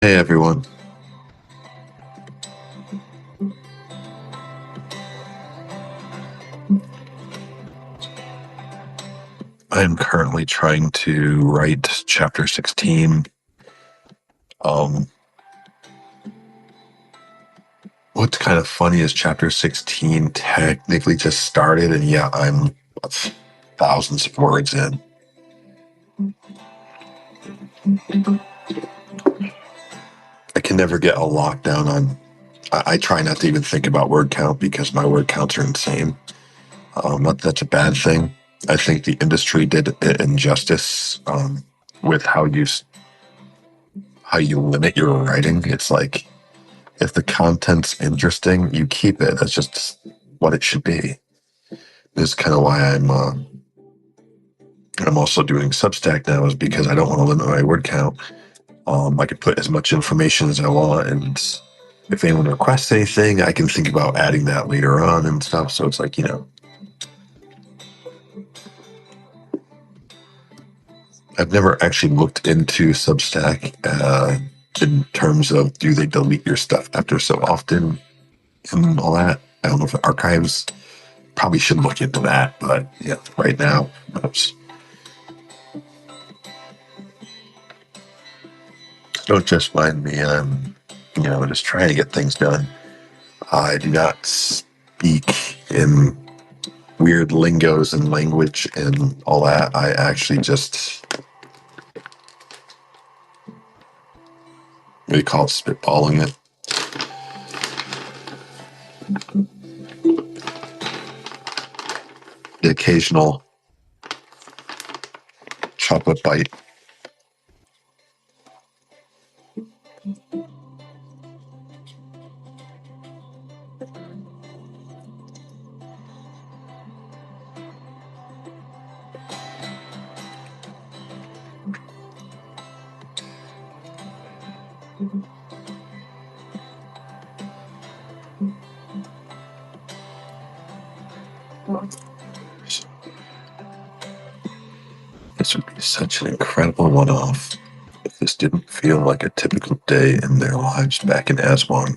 Hey everyone. I am currently trying to write chapter 16. Um, what's kind of funny is chapter 16 technically just started, and yeah, I'm thousands of words in. I can never get a lockdown on. I try not to even think about word count because my word counts are insane. Not that's a bad thing. I think the industry did it injustice with how you limit your writing. It's like if the content's interesting, you keep it. That's just what it should be. This is kind of why I'm also doing Substack now, is because I don't want to limit my word count. I can put as much information as I want, and if anyone requests anything, I can think about adding that later on and stuff. So it's like, I've never actually looked into Substack in terms of do they delete your stuff after so often and all that. I don't know if it archives. Probably should look into that, but yeah, right now, don't just mind me. I'm, just trying to get things done. I do not speak in weird lingos and language and all that. I actually just, what do you call it, spitballing it. The occasional chocolate bite. This would be such an incredible one-off if this didn't feel like a typical day in their lives back in Aswan.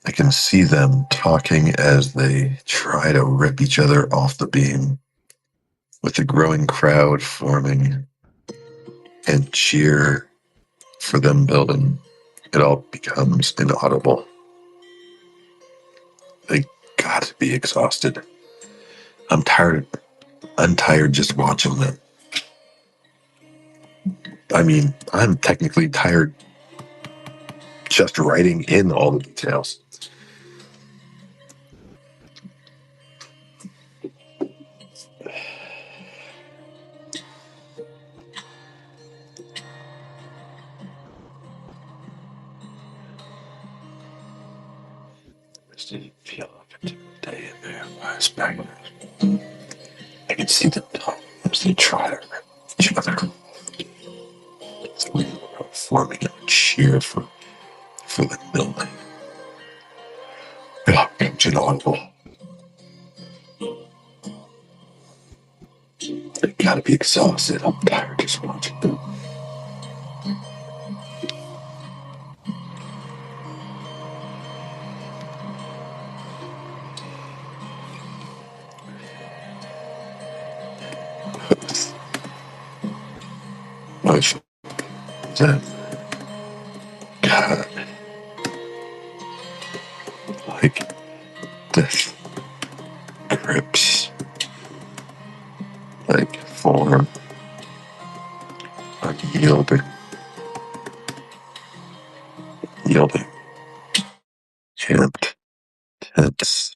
I can see them talking as they try to rip each other off the beam, with the growing crowd forming and cheer for them building. It all becomes inaudible. They got to be exhausted. I'm tired. I'm tired just watching them. I mean, I'm technically tired just writing in all the details. This didn't feel like a typical day in their lives back. I can see them talking as they try to rip each other. Forming a cheer for the building. It all becomes inaudible. They gotta be exhausted. I'm tired just watching them. Life. That God, like this grips, like form, unyielding, yielding, camped, tense,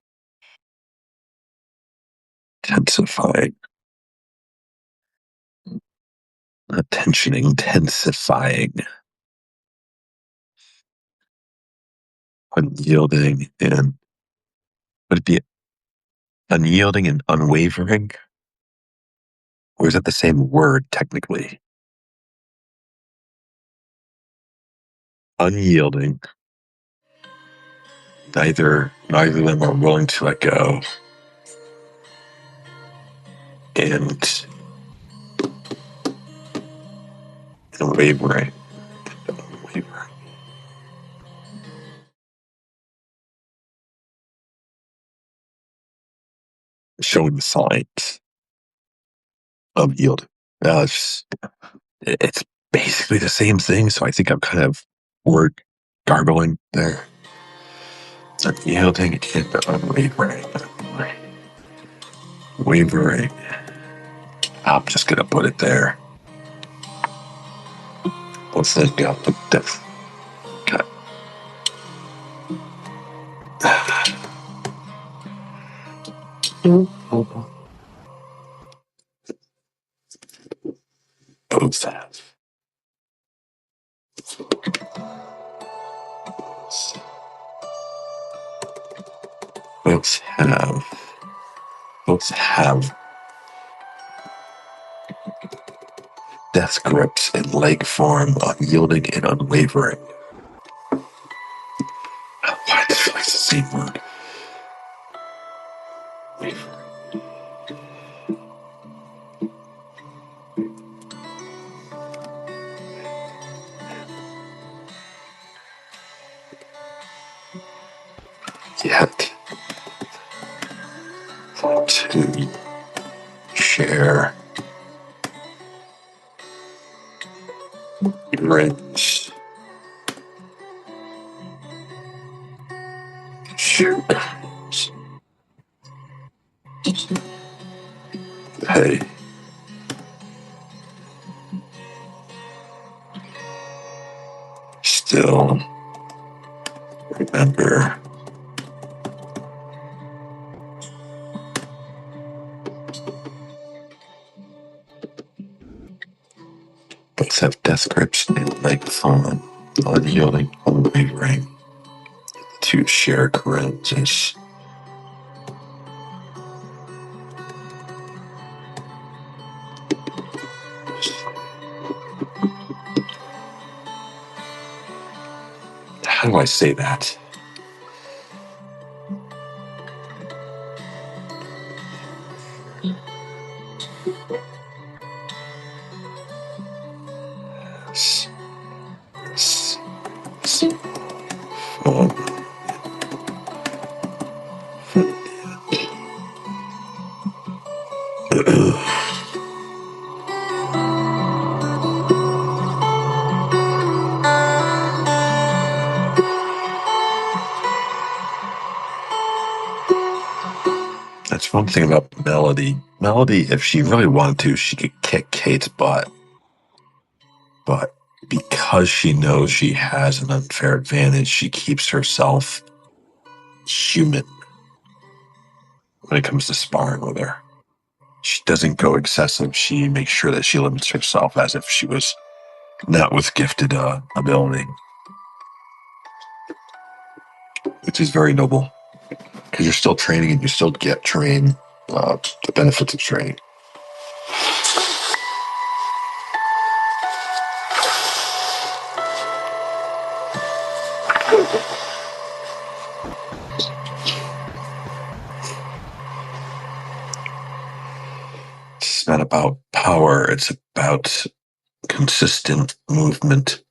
tensifying, not tensioning, tensifying, unyielding, and would it be unyielding and unwavering? Or is that the same word technically? Unyielding. Neither of them are willing to let go. And unwavering, unwavering. Showing the signs of yielding. It's it's basically the same thing, so I think I'm kind of word gargling there. Unyielding and unwavering. Wavering. I'm just gonna put it there. What's that got? Depth. Cut. Both have. Both have. Both have death grips in leg form, unyielding and unwavering. Why does it feel like it's the same word? Wavering. Yet to share rings. Share. Hey, still remember both have death grips and leg form, unyielding, unwavering. To share courageous. How do I say that? S- s- s- form. That's one thing about Melody. Melody, if she really wanted to, she could kick Kate's butt. But because she knows she has an unfair advantage, she keeps herself human when it comes to sparring with her. She doesn't go excessive. She makes sure that she limits herself as if she was not with gifted ability, which is very noble because you're still training and you still get trained the benefits of training. It's not about power, it's about consistent movement.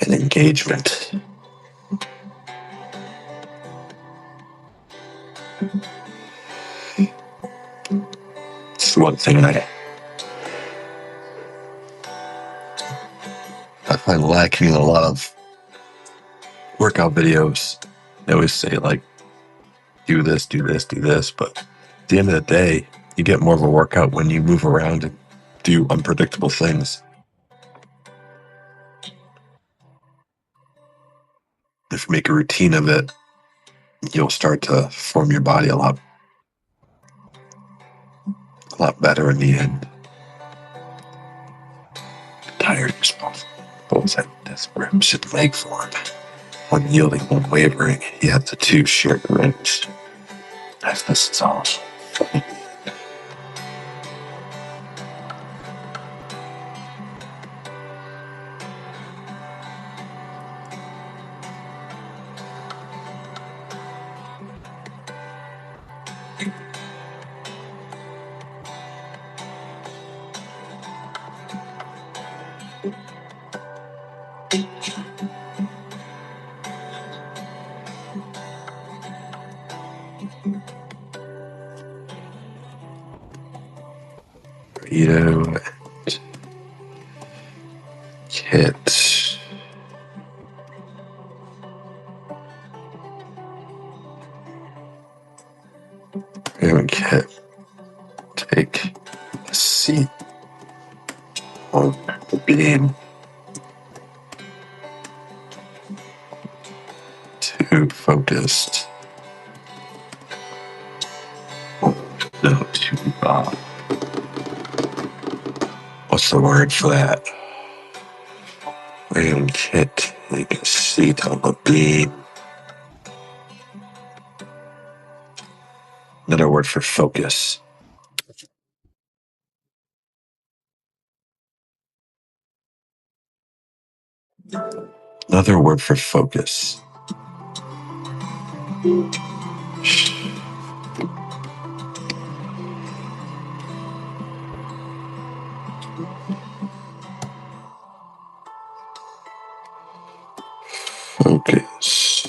And engagement. It's one thing I find lacking in a lot of workout videos. They always say, like, do this, do this, do this. But at the end of the day, you get more of a workout when you move around and do unpredictable things. If you make a routine of it, you'll start to form your body a lot better in the end. Tired, responsible. Both have death grips and leg form. Unyielding, unwavering, yet the two share the range. This is all. Ito and Kit. Ito and Kit take a seat on the beam. Too focused. No, too what's the word for that? And Kit take a seat on the beam. Another word for focus. Another word for focus. Focus.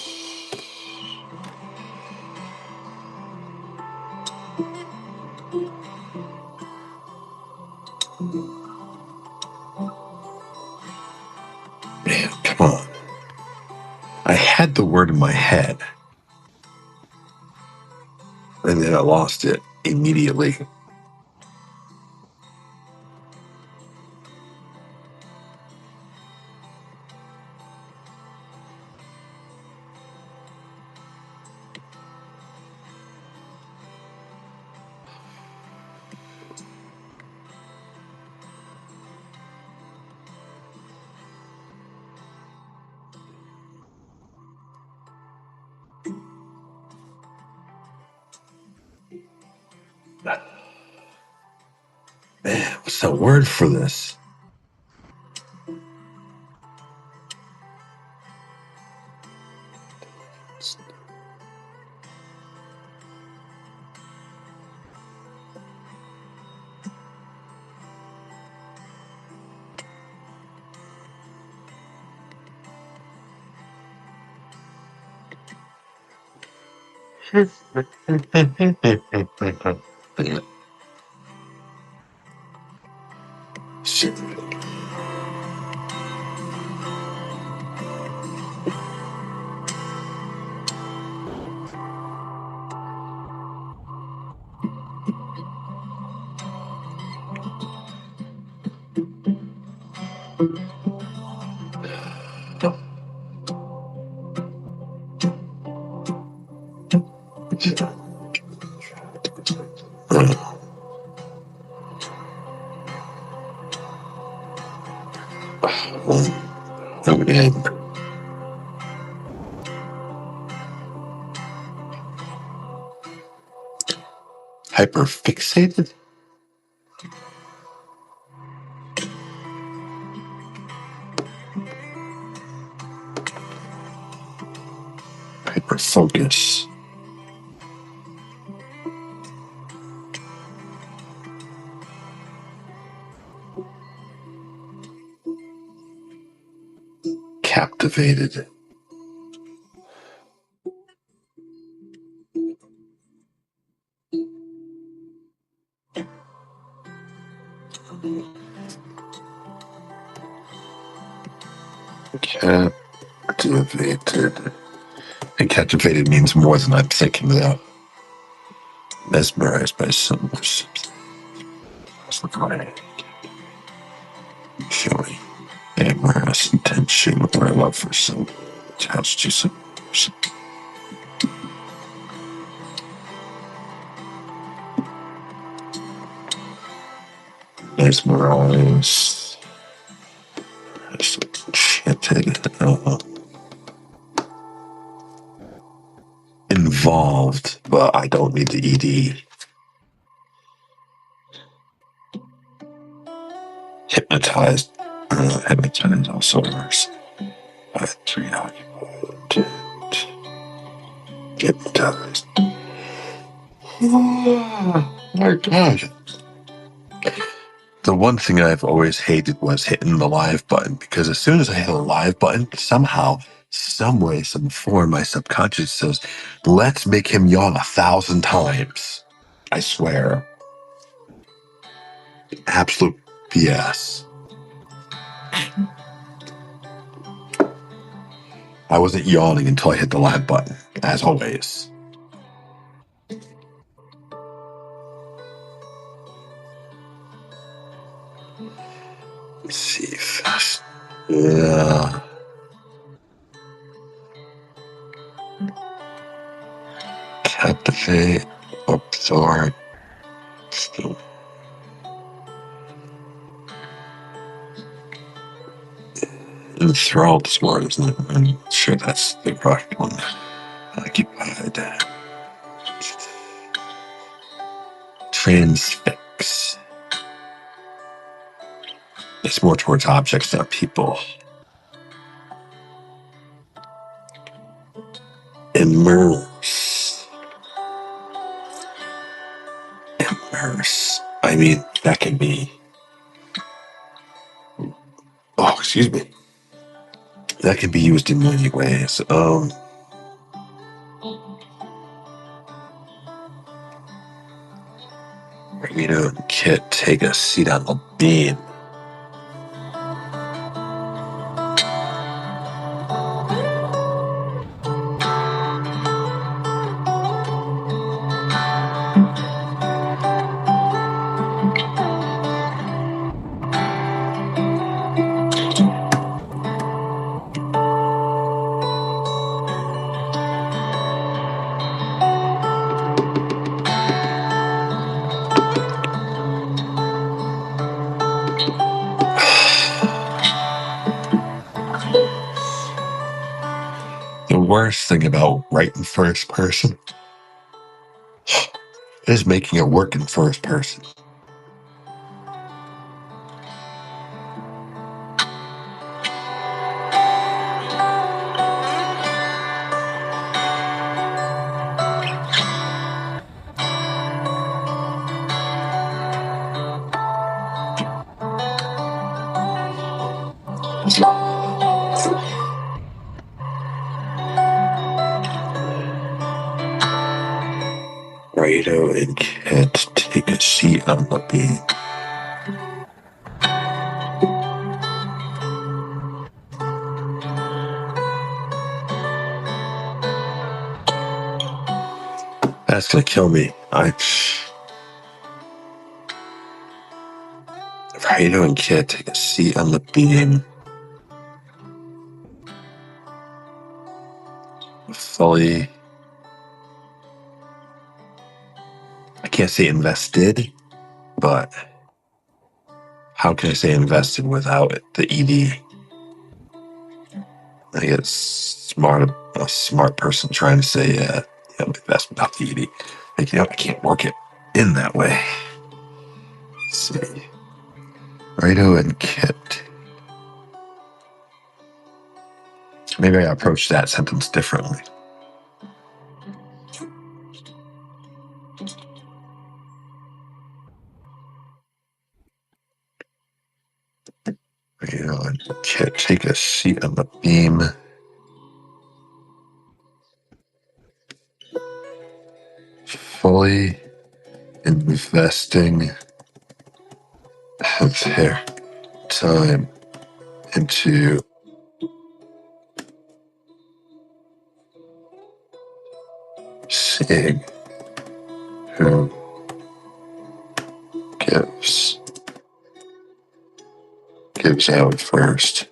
Man, come on. I had the word in my head, and then I lost it immediately. Man, what's the word for this? Shit. Okay. Hyperfixated? Hyperfocus. Captivated. Captivated. And captivated means more than I'm thinking now. Mesmerized by some or something. Showing amorous intention or love for someone attached to some person. Mesmerized. Enchanted. Involved, but I don't need the ED. Hypnotized. Hypnotized also works. 3 occupied. Hypnotized. Oh my gosh. The one thing I've always hated was hitting the live button, because as soon as I hit a live button, somehow, some way, some form, my subconscious says, let's make him yawn 1,000 times. I swear. Absolute BS. I wasn't yawning until I hit the live button, as always. Let's see. Fast. Yeah. Captivate. Absorb. Still. Enthralled is more, isn't it? I'm sure that's the correct one. Occupied. Transfix. It's more towards objects, not people. Immerse. Immerse. I mean, that can be. Oh, excuse me. That can be used in many ways. Kit, take a seat on the beam. The worst thing about writing first person is making it work in first person. Raito and Kit take a seat on the beam. That's gonna kill me. Raito and Kit take a seat on the beam. Fully. I can't say invested, but how can I say invested without it? The ED? I guess a smart person trying to say, invest without the ED. Like, I can't work it in that way. Let's see. Raito and Kit. Maybe I approach that sentence differently. Raito and Kit take a seat on the beam. Fully investing their time into seeing who gives out first.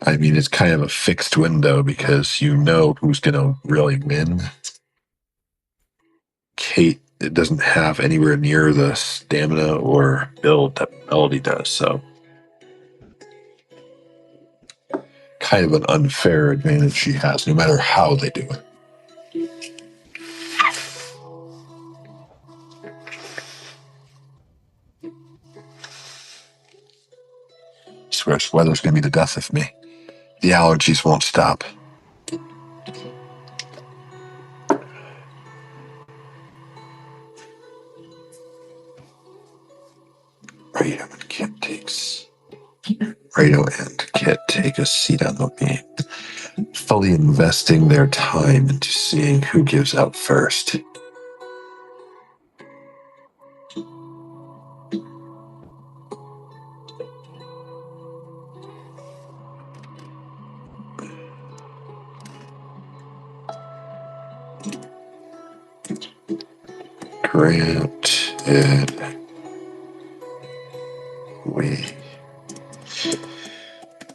I mean, it's kind of a fixed window because you know who's going to really win. Kate, it doesn't have anywhere near the stamina or build that Melody does, so kind of an unfair advantage she has, no matter how they do it. I swear this weather's going to be the death of me. The allergies won't stop. Rado and Kit take a seat on the beam, fully investing their time into seeing who gives out first. Granted, we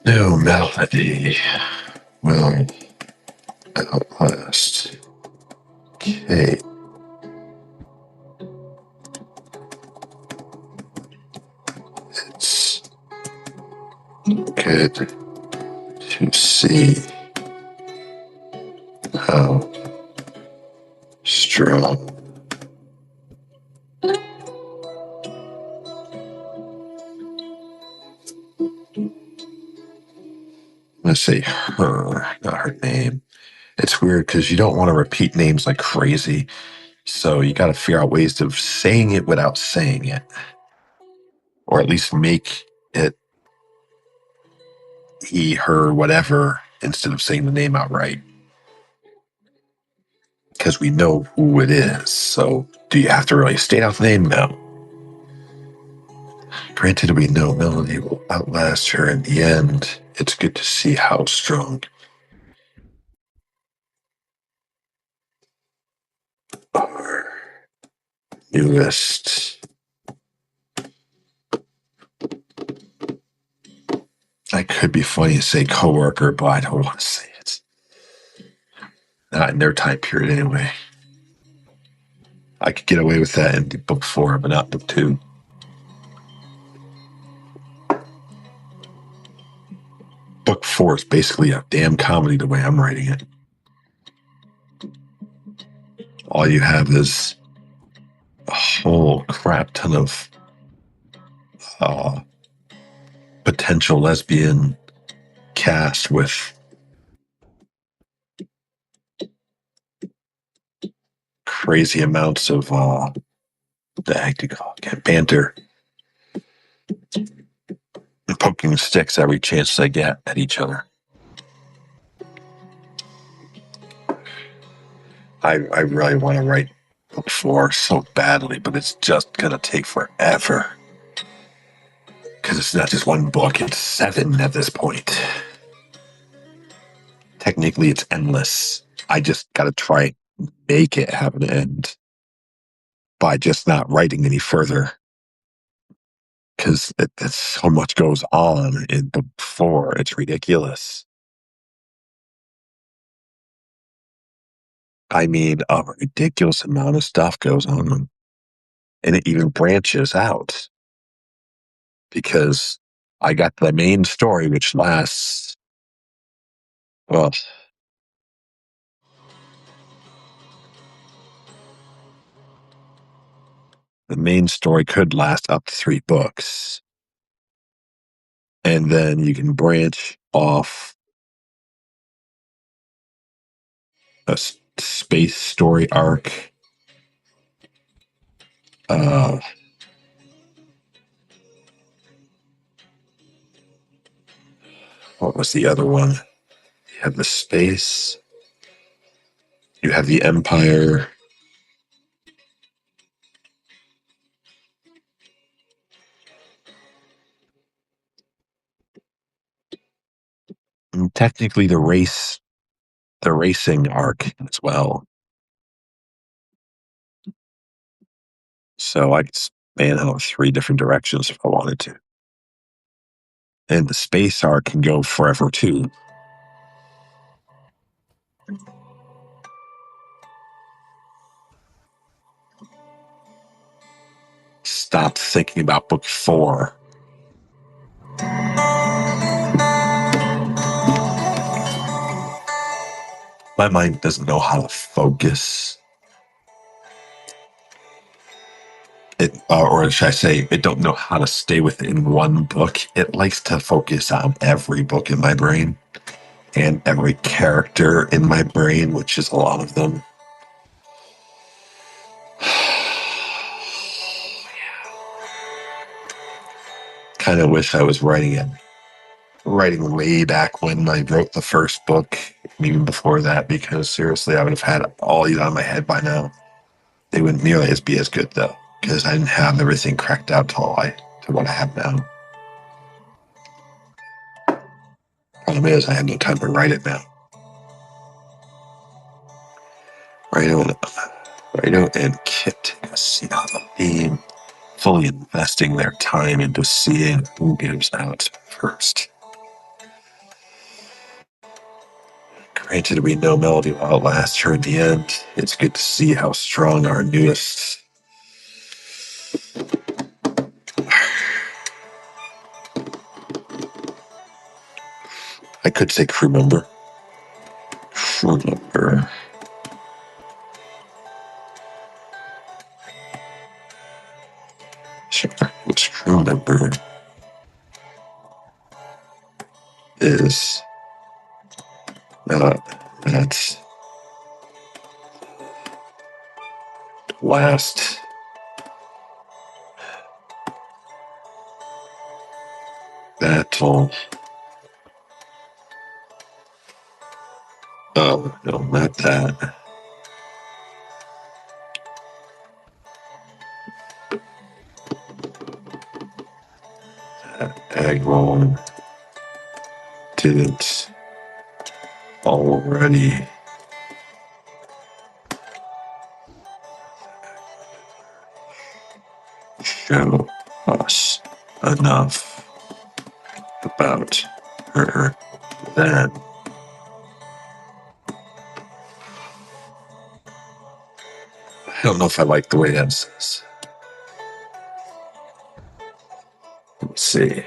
know Melody will outlast Kate. It's good to see how strong I'm going to say her, not her name. It's weird because you don't want to repeat names like crazy. So you got to figure out ways of saying it without saying it. Or at least make it he, her, whatever, instead of saying the name outright. Because we know who it is. So do you have to really state out the name? No. Granted, we know Melody will outlast her in the end. It's good to see how strong our newest. I could be funny to say coworker, but I don't want to say it. Not in their time period anyway. I could get away with that in book 4, but not book 2. Book 4 is basically a damn comedy the way I'm writing it. All you have is a whole crap ton of potential lesbian cast with crazy amounts of the heck do you call it? Banter. And poking sticks every chance they get at each other. I really want to write book 4 so badly, but it's just going to take forever. Because it's not just one book, it's 7 at this point. Technically, it's endless. I just got to try and make it have an end by just not writing any further. Because it's so much goes on in book 4, it's ridiculous. I mean, a ridiculous amount of stuff goes on. And it even branches out. Because I got the main story, which lasts, well, the main story could last up to 3 books. And then you can branch off a space story arc. What was the other one? You have the space. You have the Empire. And technically the racing arc as well. So I could span out 3 different directions if I wanted to. And the space arc can go forever too. Stop thinking about book 4. My mind doesn't know how to focus. Or should I say, it don't know how to stay within one book. It likes to focus on every book in my brain and every character in my brain, which is a lot of them. kind of wish I was writing way back when I wrote the first book, even before that, because seriously, I would have had all these on my head by now. They wouldn't nearly be as good though, because I didn't have everything cracked out to what I have now. Problem is, I had no time to write it now. Rhino and Kit take a seat on the beam, fully investing their time into seeing who gives out first. Granted, we know Melody will outlast her in the end. It's good to see how strong our newest... I could say crew member. Crew member. Sure, which crew member is that last battle. Oh, no, not that. Agron didn't already show us enough about her then. I don't know if I like the way that says. Let's see.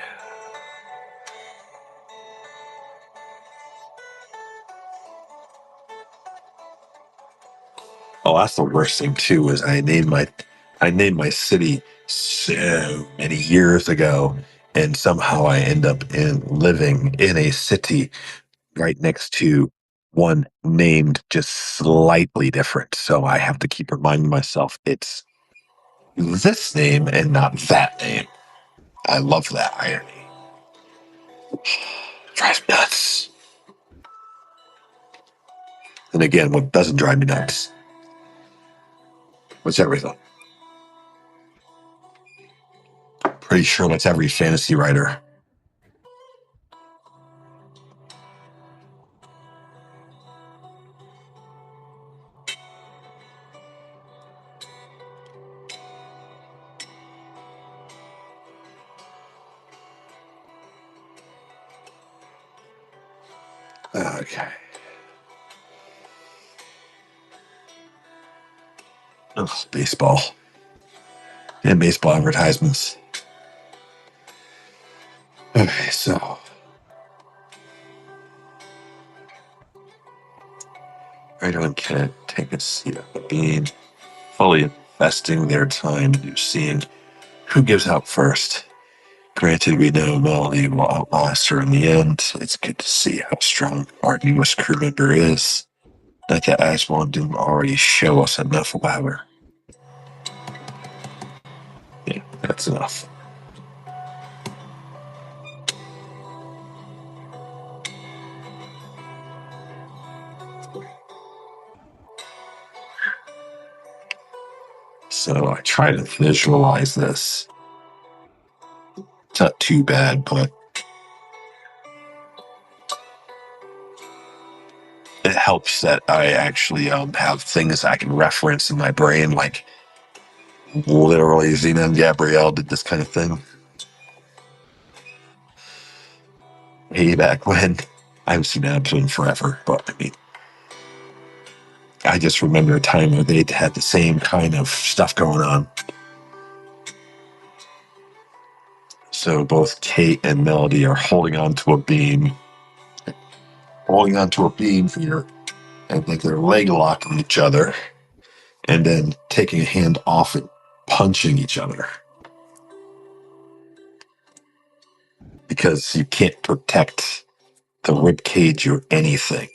Oh, that's the worst thing too. Is I named my city so many years ago, and somehow I end up living in a city right next to one named just slightly different. So I have to keep reminding myself it's this name and not that name. I love that irony. Drives me nuts. And again, what doesn't drive me nuts? What's everything? Pretty sure that's every fantasy writer. Okay. Oh, baseball. And baseball advertisements. Okay, so everyone can take a seat at the beam, fully investing their time into seeing who gives out first. Granted, we know Melody will outlast her in the end. It's good to see how strong our newest crew member is. Not that Aswan didn't already show us enough about her. Yeah, that's enough. So I try to visualize this. It's not too bad, but it helps that I actually have things I can reference in my brain, like literally Xena and Gabrielle did this kind of thing. Way back when. I haven't seen that episode in forever, but I mean, I just remember a time where they had the same kind of stuff going on. So both Kate and Melody are holding onto a beam here, and like they're leg locking each other, and then taking a hand off and punching each other. Because you can't protect the rib cage or anything.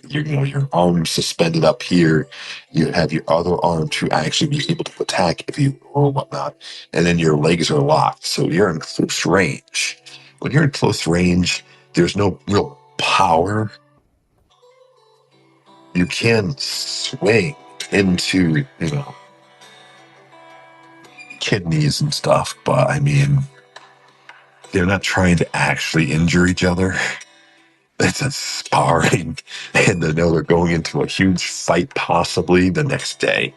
your arm suspended up here. You have your other arm to actually be able to attack if you or whatnot, and then your legs are locked, so you're in close range. When you're in close range, there's no real power. You can swing into kidneys and stuff, but I mean, they're not trying to actually injure each other. It's a sparring, and they know they're going into a huge fight possibly the next day.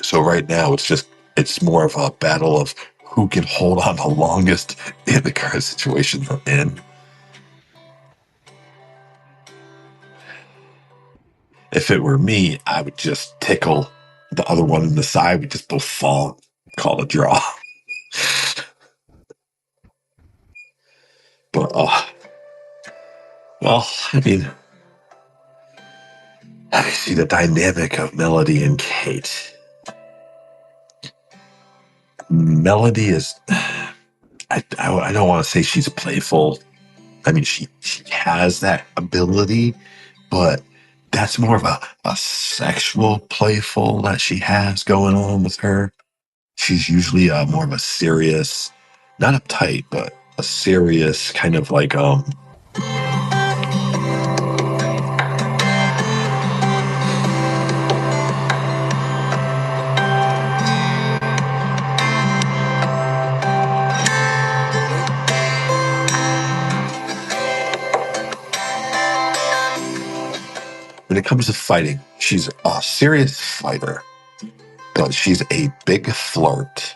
So right now, it's more of a battle of who can hold on the longest in the current situation they're in. If it were me, I would just tickle the other one in the side. We just both fall, call it a draw. But well, I mean, I see the dynamic of Melody and Kate. Melody is, I don't want to say she's playful. I mean, she has that ability, but that's more of a sexual playful that she has going on with her. She's usually more of a serious, not uptight, but a serious kind of like when it comes to fighting, she's a serious fighter, but she's a big flirt.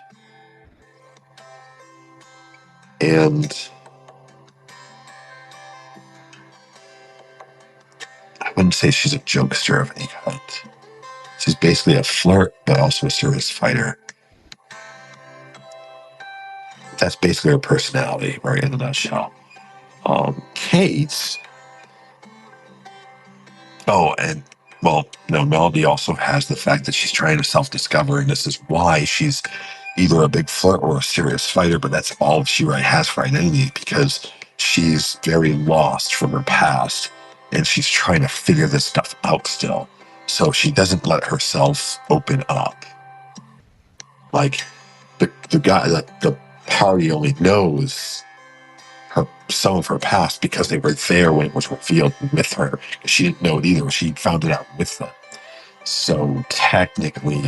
And I wouldn't say she's a jokester of any kind. She's basically a flirt, but also a serious fighter. That's basically her personality, right in a nutshell. Kate. Oh, and well, no, Melody also has the fact that she's trying to self-discover, and this is why she's either a big flirt or a serious fighter. But that's all she really has for identity because she's very lost from her past, and she's trying to figure this stuff out still. So she doesn't let herself open up. Like the guy, the party only knows some of her past because they were there when it was revealed with her. She didn't know it either. She found it out with them. So technically,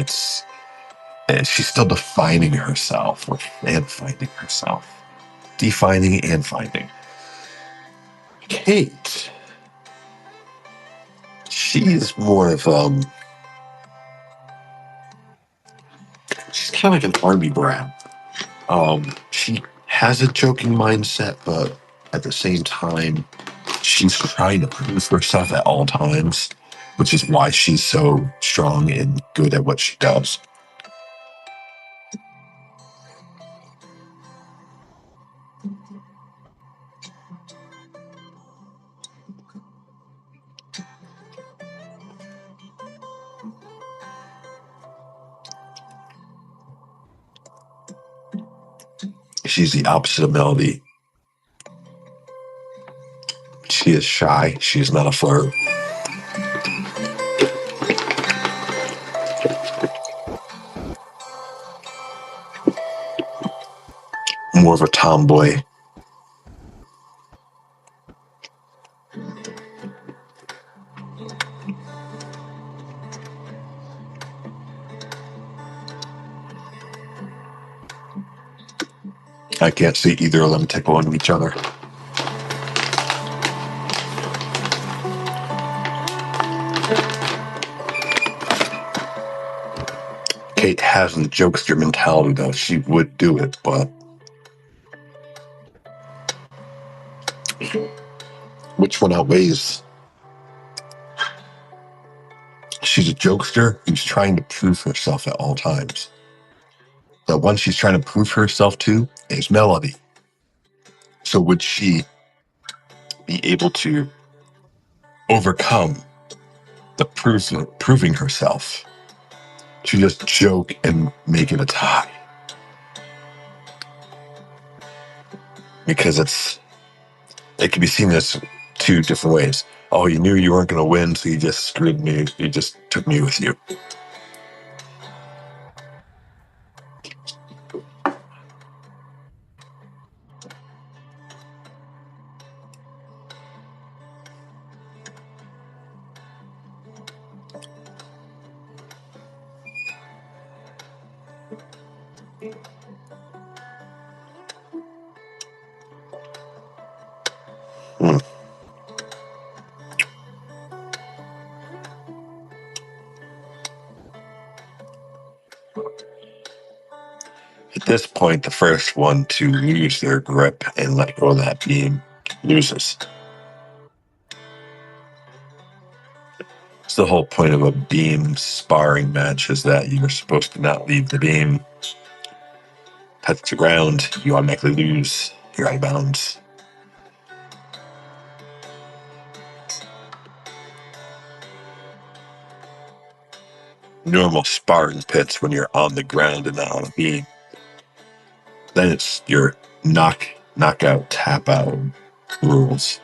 she's still defining herself and finding herself. Defining and finding. Kate, she's more of she's kind of like an army brat. She has a joking mindset, but at the same time, she's trying to prove herself at all times, which is why she's so strong and good at what she does. She's the opposite of Melody. She is shy. She's not a flirt. More of a tomboy. I can't see either of them tickling each other. Kate has the jokester mentality, though. She would do it, but which one outweighs? She's a jokester who's trying to prove herself at all times. The one she's trying to prove herself to is Melody. So would she be able to overcome the proving herself to just joke and make it a tie? Because it can be seen as two different ways. Oh, you knew you weren't going to win, so you just screwed me. You just took me with you. Hmm. At this point, the first one to lose their grip and let go of that beam loses. It's the whole point of a beam sparring match is that you're supposed to not leave the beam. Touch the ground, you automatically lose. You're out of bounds. Normal sparring pits when you're on the ground and not on a beam. Then it's your knockout, tap out rules.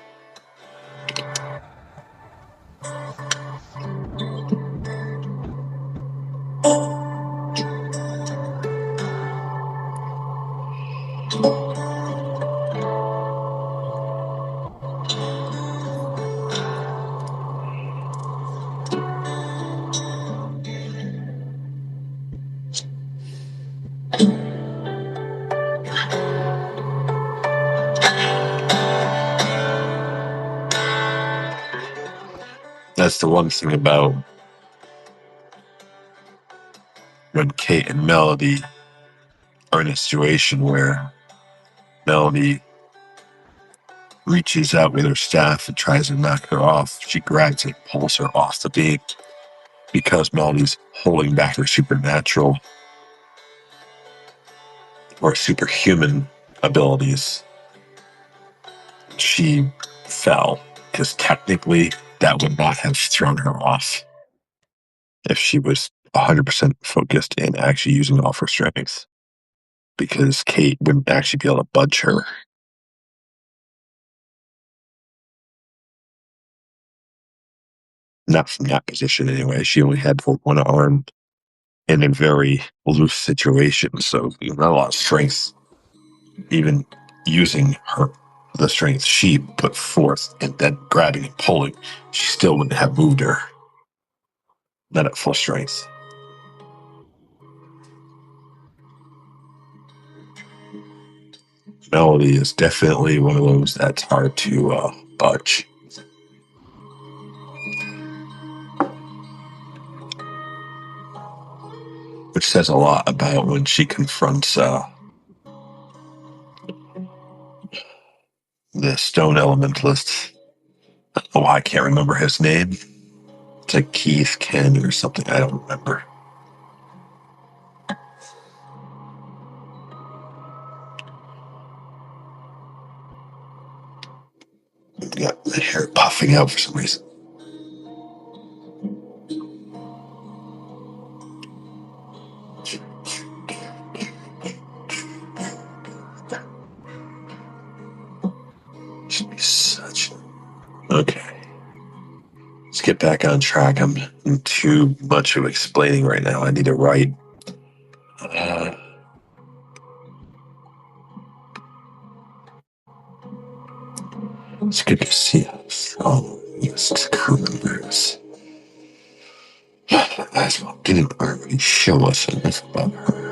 That's the one thing about when Kate and Melody are in a situation where Melody reaches out with her staff and tries to knock her off. She grabs it, pulls her off the beam because Melody's holding back her supernatural or superhuman abilities. She fell because technically that would not have thrown her off if she was 100% focused in actually using all of her strength, because Kate wouldn't actually be able to budge her. Not from that position anyway. She only had one arm in a very loose situation, so not a lot of strength. Even using the strength she put forth and then grabbing and pulling, she still wouldn't have moved her. Not at full strength. Melody is definitely one of those that's hard to budge. Which says a lot about when she confronts the stone elementalist. Oh, I can't remember his name. It's like Keith, Ken, or something. I don't remember. Got the hair puffing out for some reason. Should be such. Okay. Let's get back on track. I'm in too much of explaining right now. I need to write. It's good to see us. Oh, yes, members. As well, didn't already show us enough about her.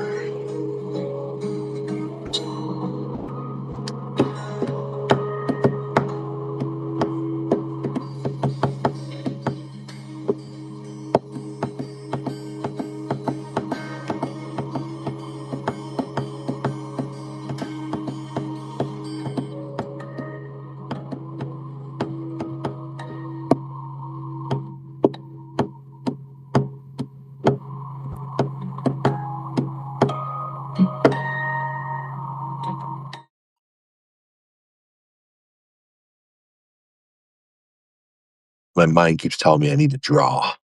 My mind keeps telling me I need to draw.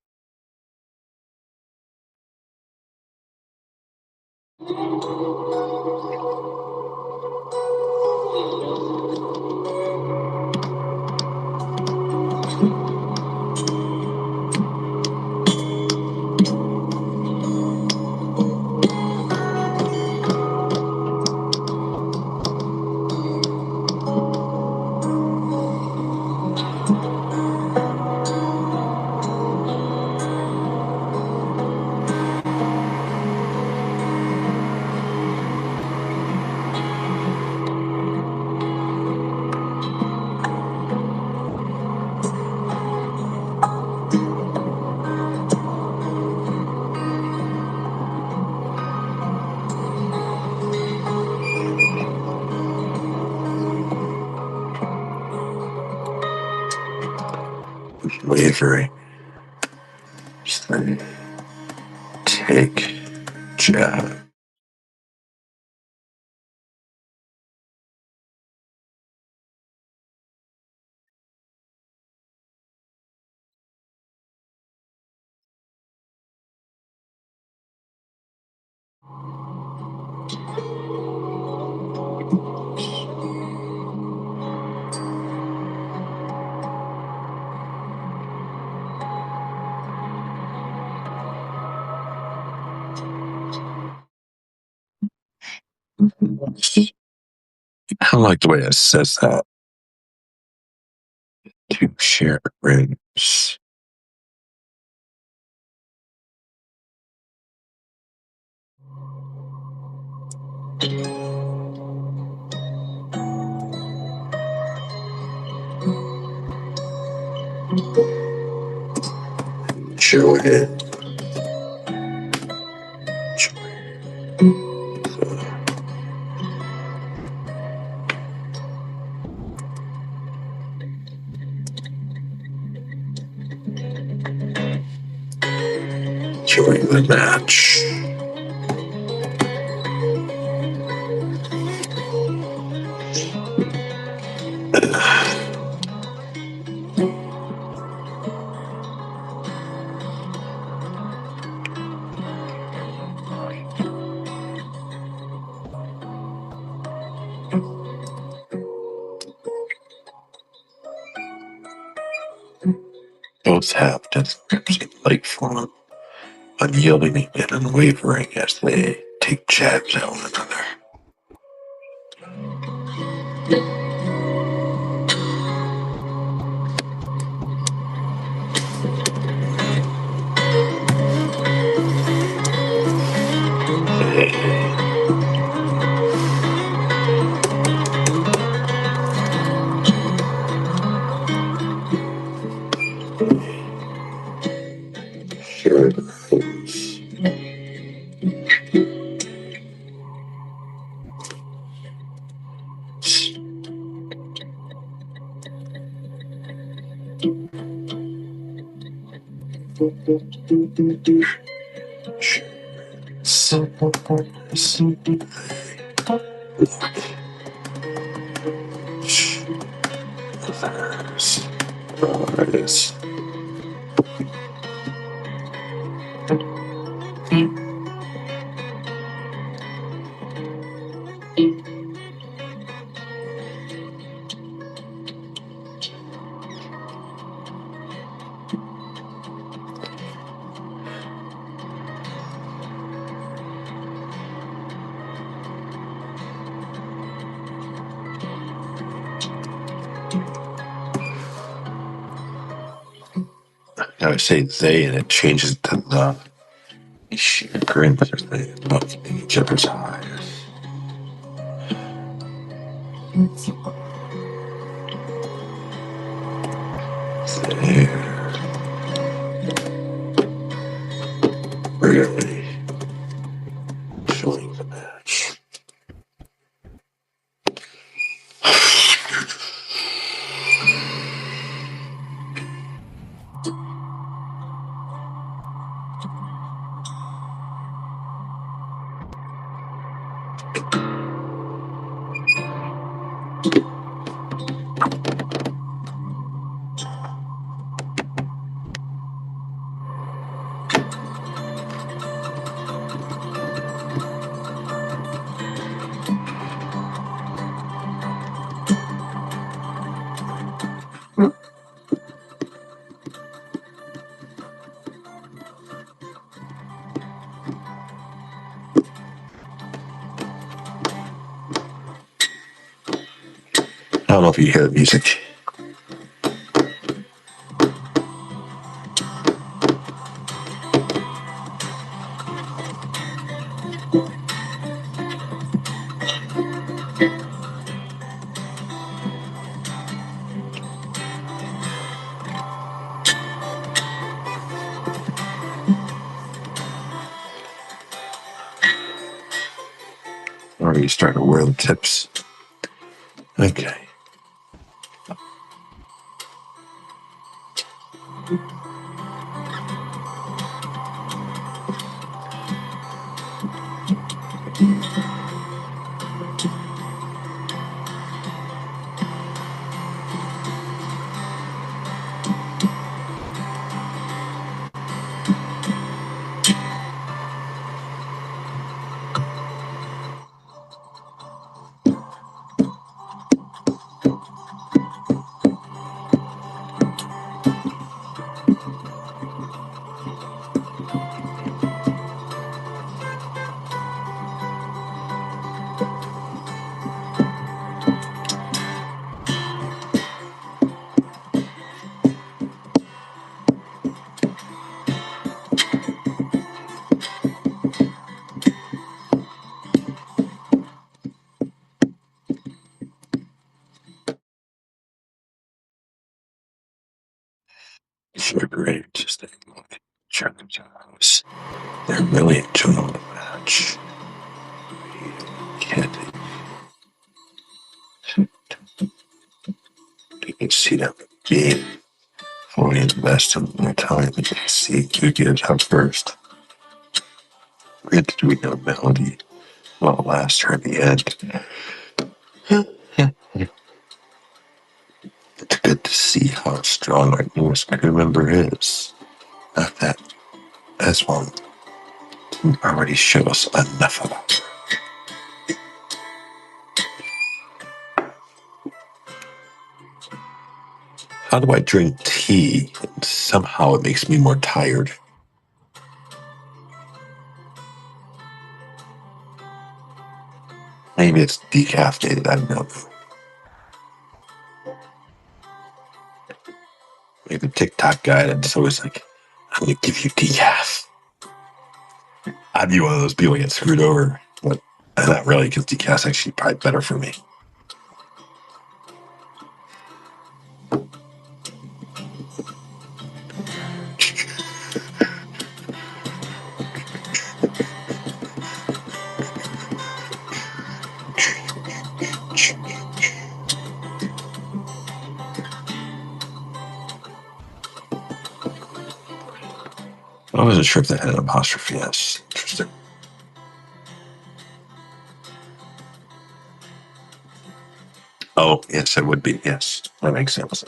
wavering as they take jab. I like the way it says that. To share ribs. Show it. Enjoying the match. Both have death grips in light form, unyielding and unwavering as they take jabs at one another. Sure goes. Artists. Now I say they and it changes to the. She grins as they look in each other's eyes. They're really enjoying the match. I don't know if you hear the music. Or are you starting to wear the tips? Okay. great. Just take a look. Check the house. They're really enjoying the match. Can't you can see them being fully invested in their time. You can see who gives up first. We had to do no melody while last her at the end. It's good to see how strong our newest crew member is. Not that as one already show us enough about her. How do I drink tea and somehow it makes me more tired? Maybe it's decaffeinated, I don't know. Maybe the TikTok guy that's always like, I'm gonna give you decaf. I'd be one of those people that get screwed over, but not really, because decaf's actually probably better for me. I wasn't sure if that had an apostrophe S. Interesting. Oh, yes, it would be. Yes, that makes sense.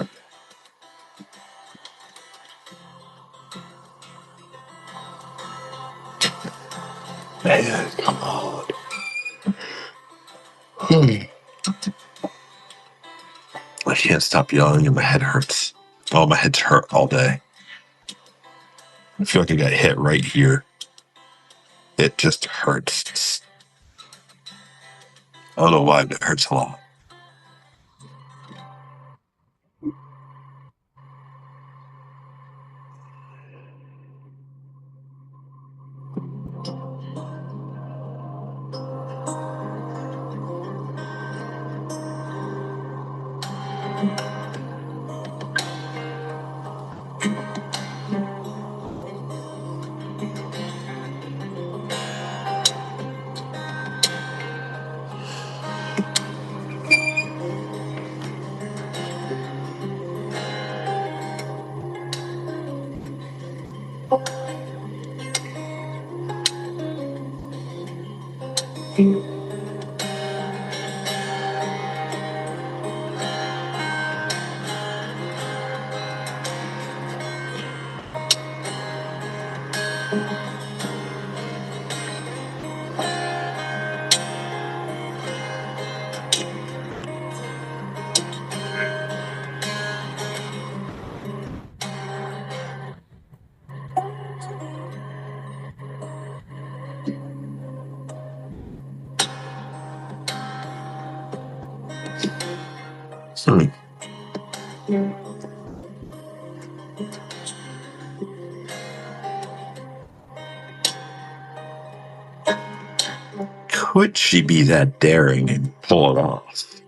Man, come on. I can't stop yelling and my head hurts. Oh, my head's hurt all day. I feel like I got hit right here. It just hurts. I don't know why, but it hurts a lot. Could she be that daring and pull it off?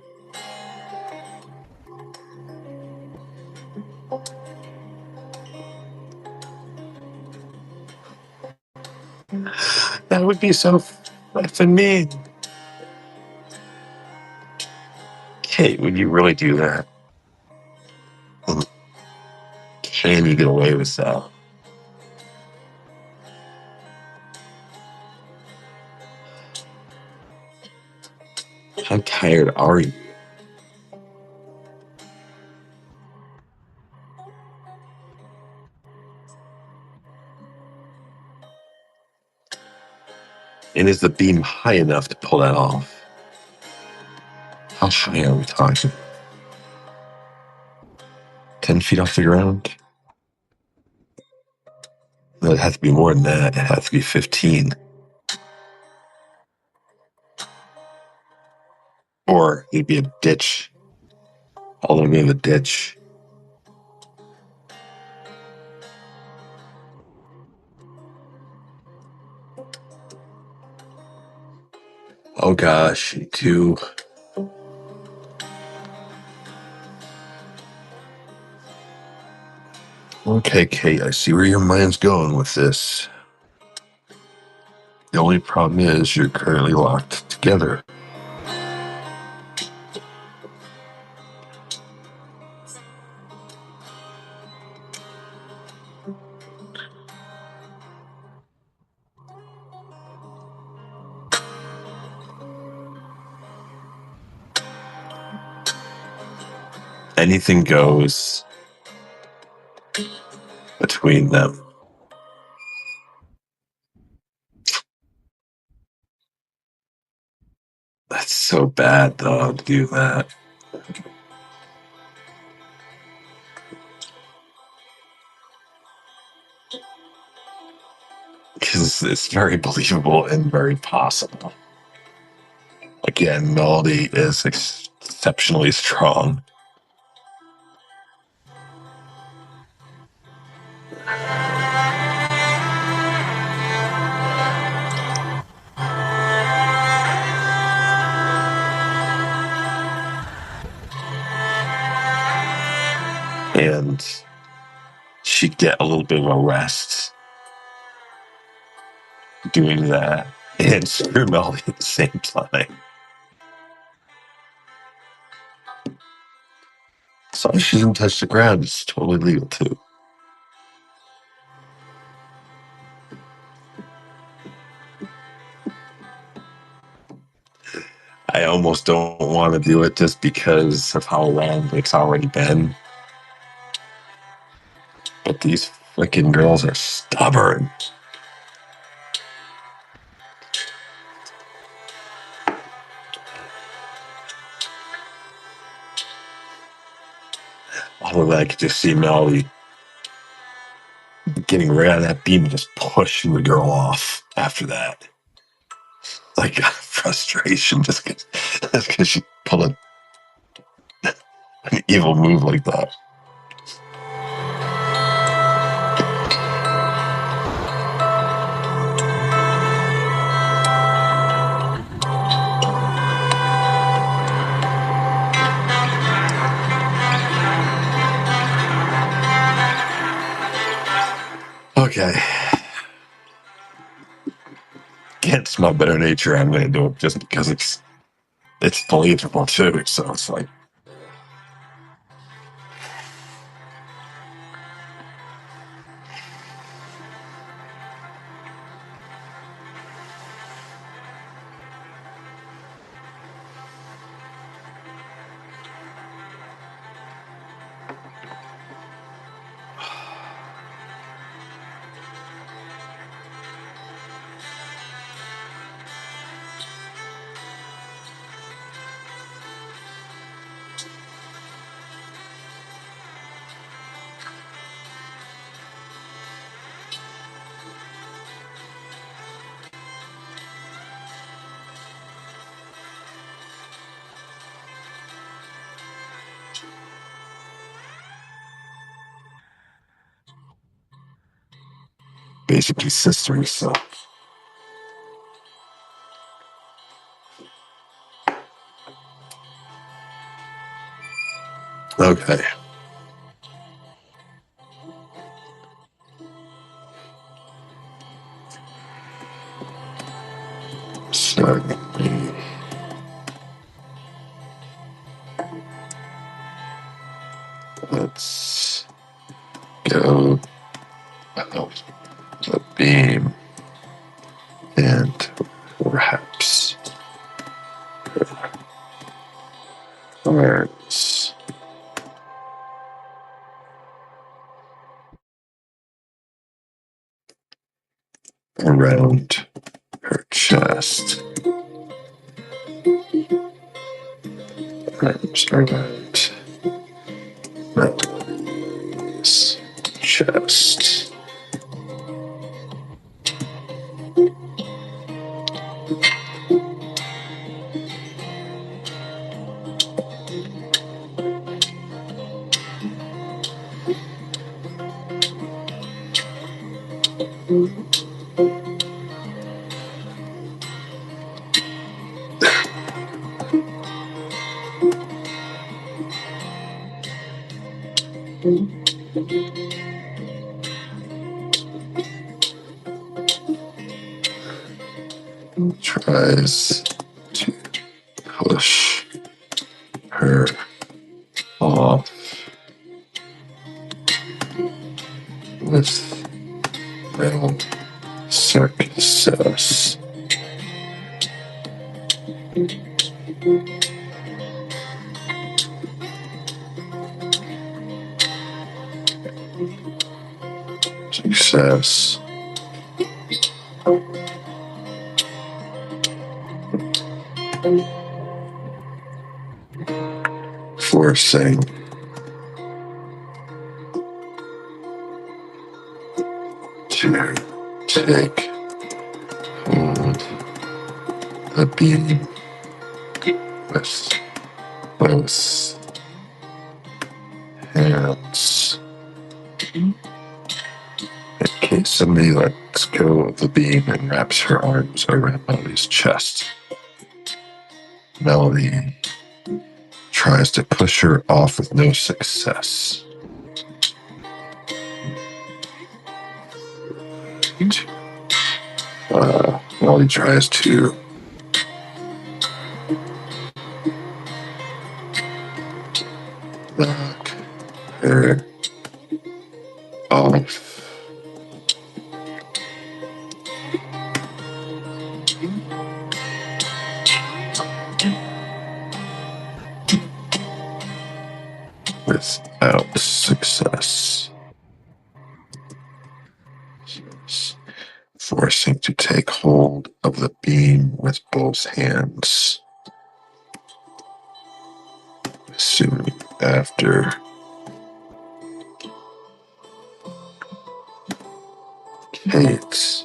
That would be so effing mean. Kate, would you really do that? Can you get away with that? How tired are you? And is the beam high enough to pull that off? How high are we talking? 10 feet off the ground? No, it has to be more than that. It has to be 15. Or it'd be a ditch. All the way in the ditch. Oh gosh, two. Okay, Kate, I see where your mind's going with this. The only problem is you're currently locked together. Anything goes between them. That's so bad, though, to do that. Because it's very believable and very possible. Again, Melody is exceptionally strong. And she'd get a little bit of a rest doing that and screw Melody at the same time. As long as she doesn't touch the ground, it's totally legal too. I almost don't want to do it just because of how long it's already been. But these freaking girls are stubborn. Although I could just see Melody getting right on that beam and just pushing the girl off after that. Like frustration just because she pulled an evil move like that. Okay. Against my better nature, I'm going to do it just because it's believable too. So it's like, basically sisters. So okay. So let's go out the beam and perhaps arms around her chest. Arms around Melody's chest. tries to push her off with no success. Success. Forcing to take hold the beam with both hands. In case somebody lets go of the beam and wraps her arms around Melody's chest. Melody tries to push her off with no success. Melody tries to knock her off. Without success. Forcing to take hold of the beam with both hands. Soon after, Kate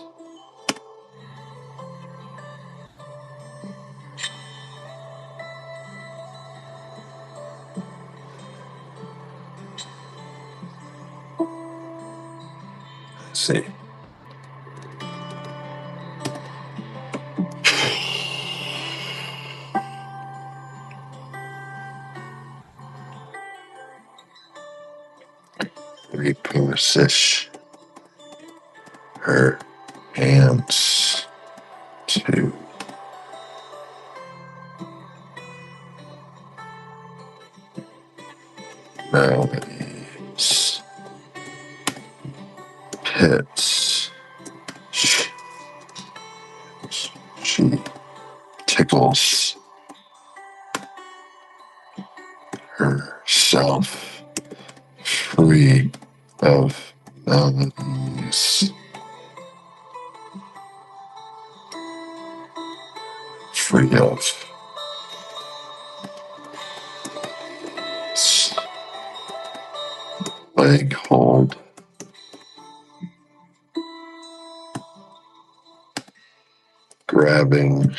see. Reposition her hands to Melody's hips. She tickles herself free of Melody's free of leg hold. Grabbing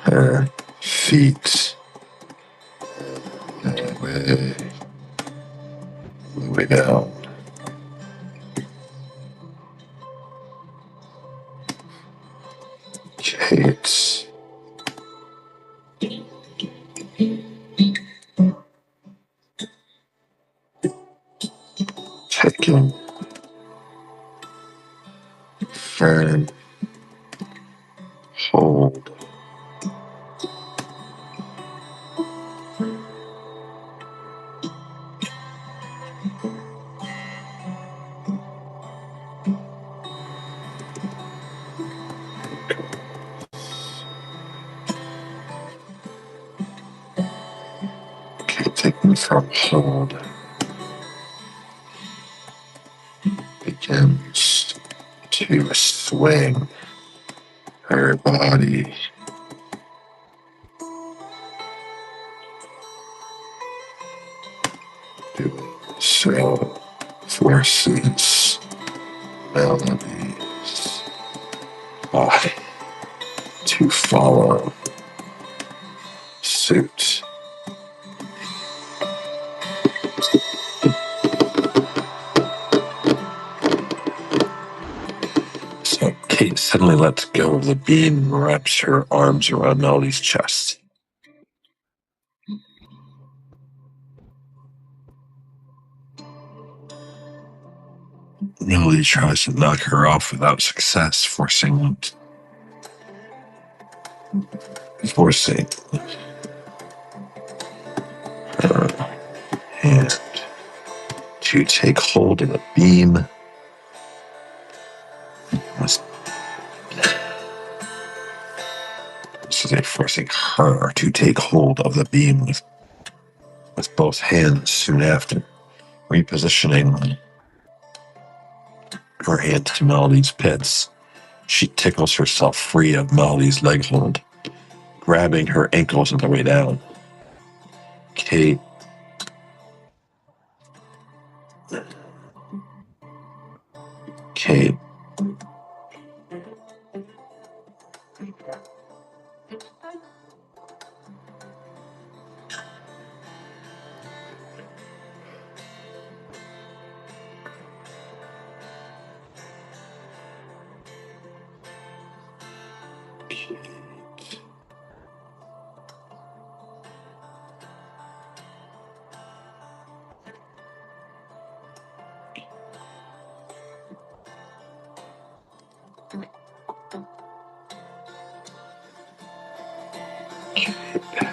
her feet way down. Kate taking firm hold. Kate taking firm hold begins to swing her body doing so forces Melody's body to follow suit. So Kate suddenly lets go of the beam and wraps her arms around Melody's chest. Melody tries to knock her off without success, forcing her hand to take hold of the beam. Forcing her to take hold of the beam with both hands soon after, repositioning her hand to Melody's pits. She tickles herself free of Melody's leg hold, grabbing her ankles on the way down. Kate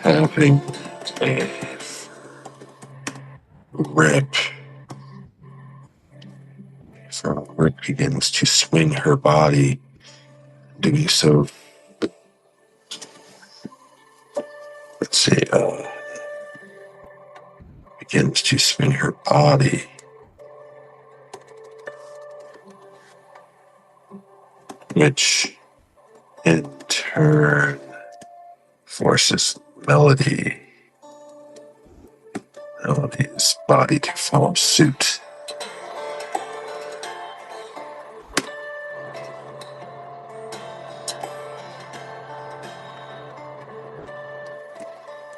having a rip. Rick begins to swing her body, doing so. Begins to swing her body, which in turn forces Melody's body to follow suit.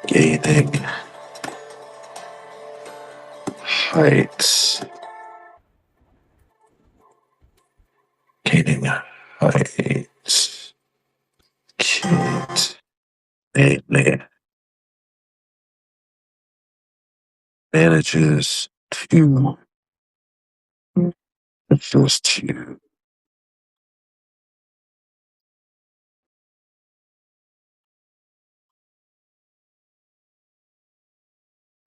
Gaining height. Gaining height. Kate manages to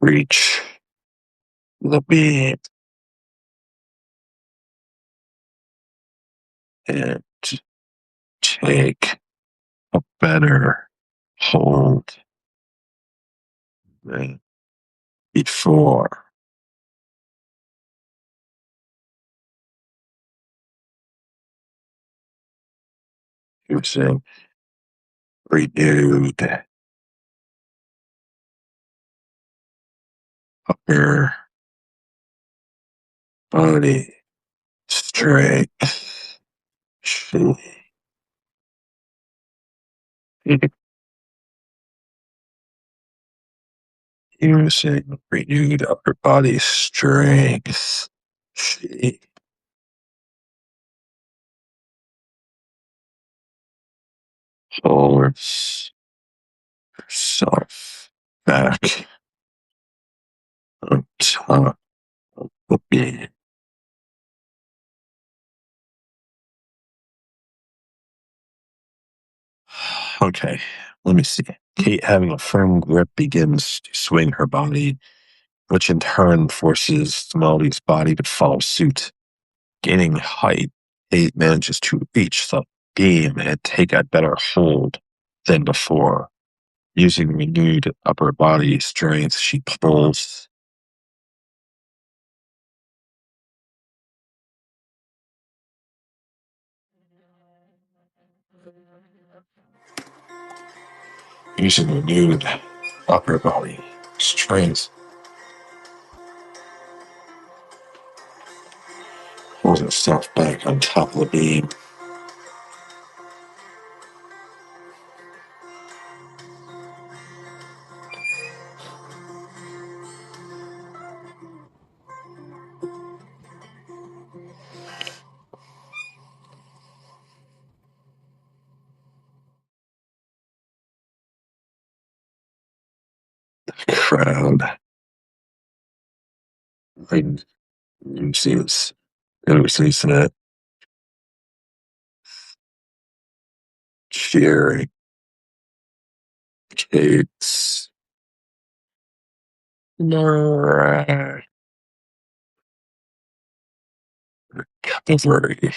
reach the beam and take a better hold than before. Using renewed upper body strength. Using renewed upper body strength, she holds herself back on top of the beam. Okay, let me see. Kate, having a firm grip, begins to swing her body, which in turn forces Melody's body to follow suit. Gaining height, Kate manages to reach the beam and take a better hold than before. Using renewed upper body strength, she pulls using renewed upper body strength, pulls herself back on top of the beam. The crowd reduces Noticing that sharing Kate's recovery.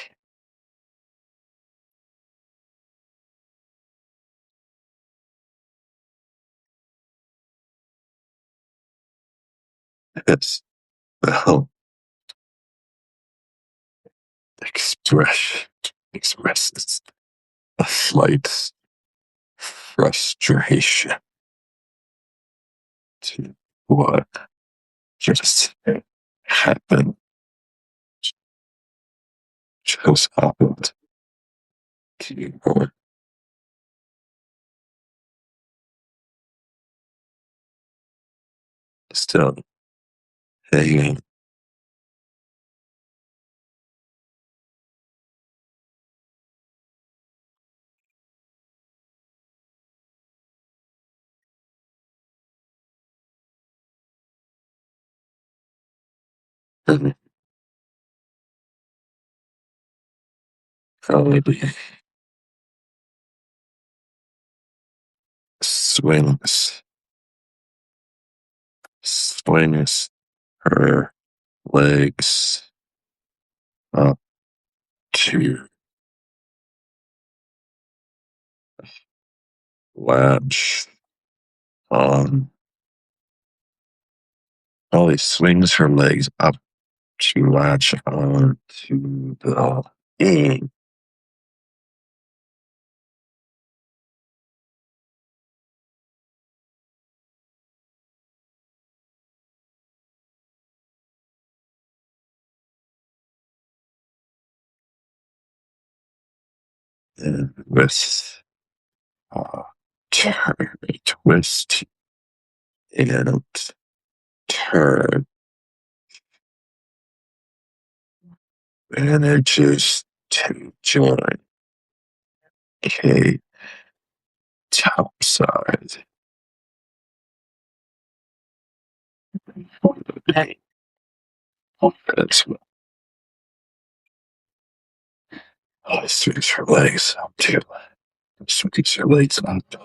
It's well expresses a slight frustration to what just happened, just happened to her. Still hanging. And probably swings, swings her legs up to latch on. Probably swings her legs up to latch on to the beam and with turn, twist, and turn, manages to join Kate topside. Hey, that's what I swings her legs up to. Swings her legs up to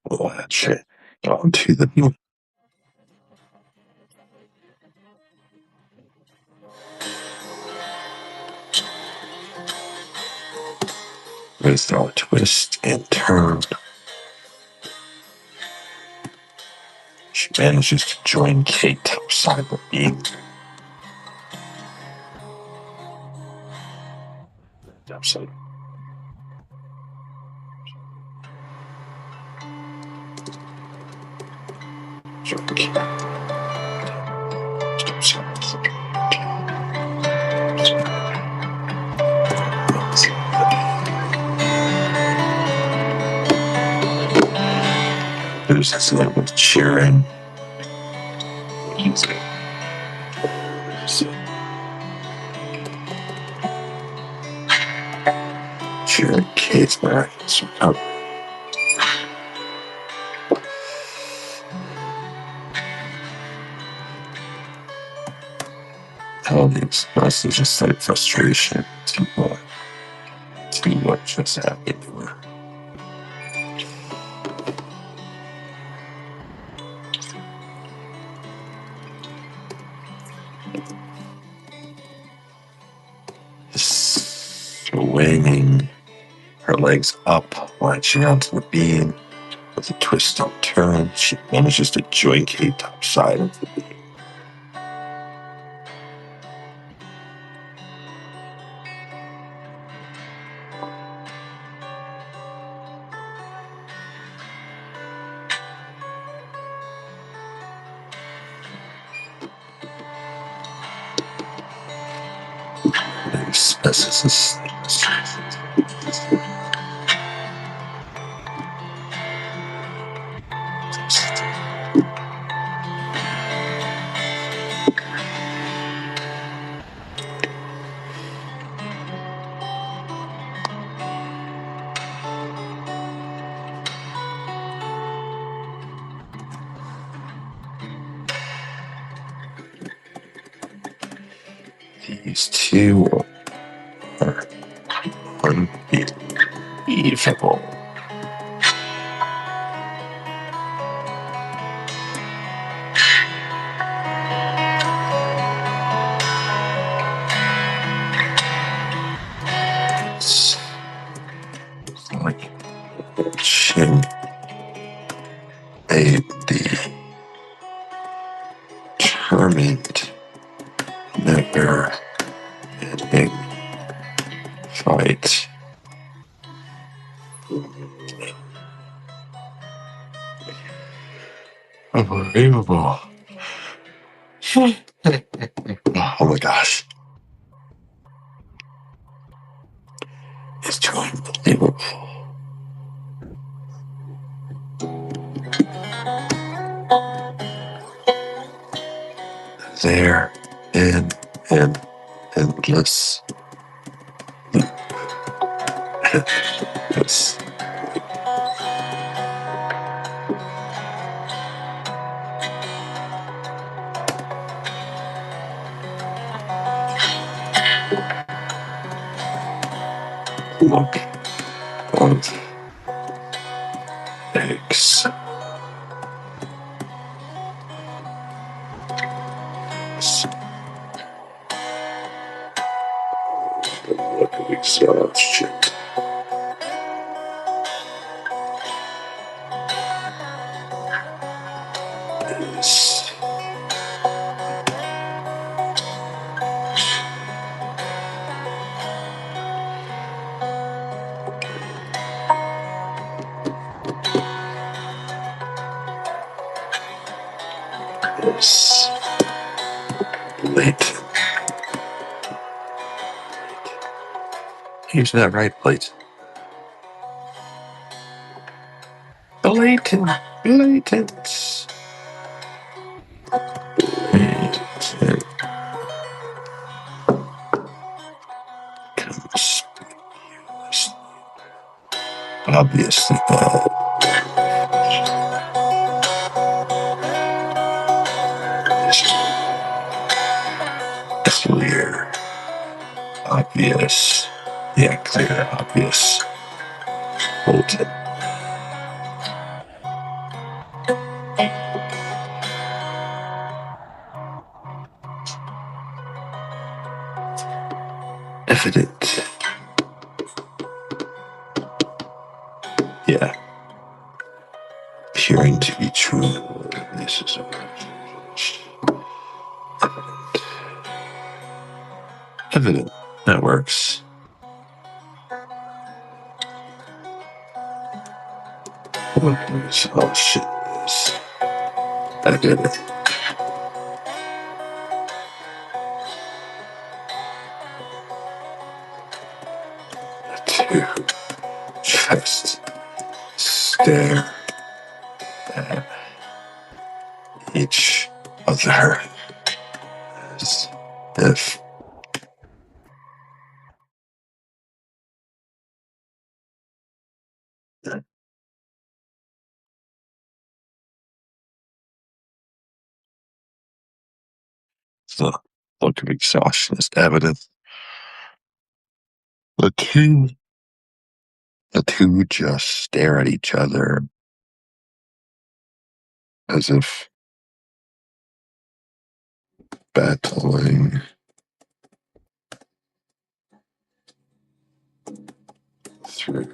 latch it onto the beam. With a twist and turn, she manages to join Kate topside the beam. Topside. There's this little cheering. Cheering Kate's back. How the expresses just slight frustration to what just happened to her. Swinging her legs up, latching onto the beam with a twist and turn, she manages to join Kate topside of the beam. These two are unbelievable. It's like watching a determined, never-ending fight. Unbelievable. Oh my gosh. It's too unbelievable. There in an endless this look of eggs. The look of exhaustion. This is blatant. Using that right plate. Blatant. Blatant. Blatant. Conspicuously. Obviously bad. Clear. Obvious. Yeah, clear, obvious. Blatant. Evident. Yeah. Appearing to be true. This is evident. That works. What is oh shit this? I did it. Two just stare at each other as if the look of exhaustion is evident. The two the two just stare at each other as if battling through.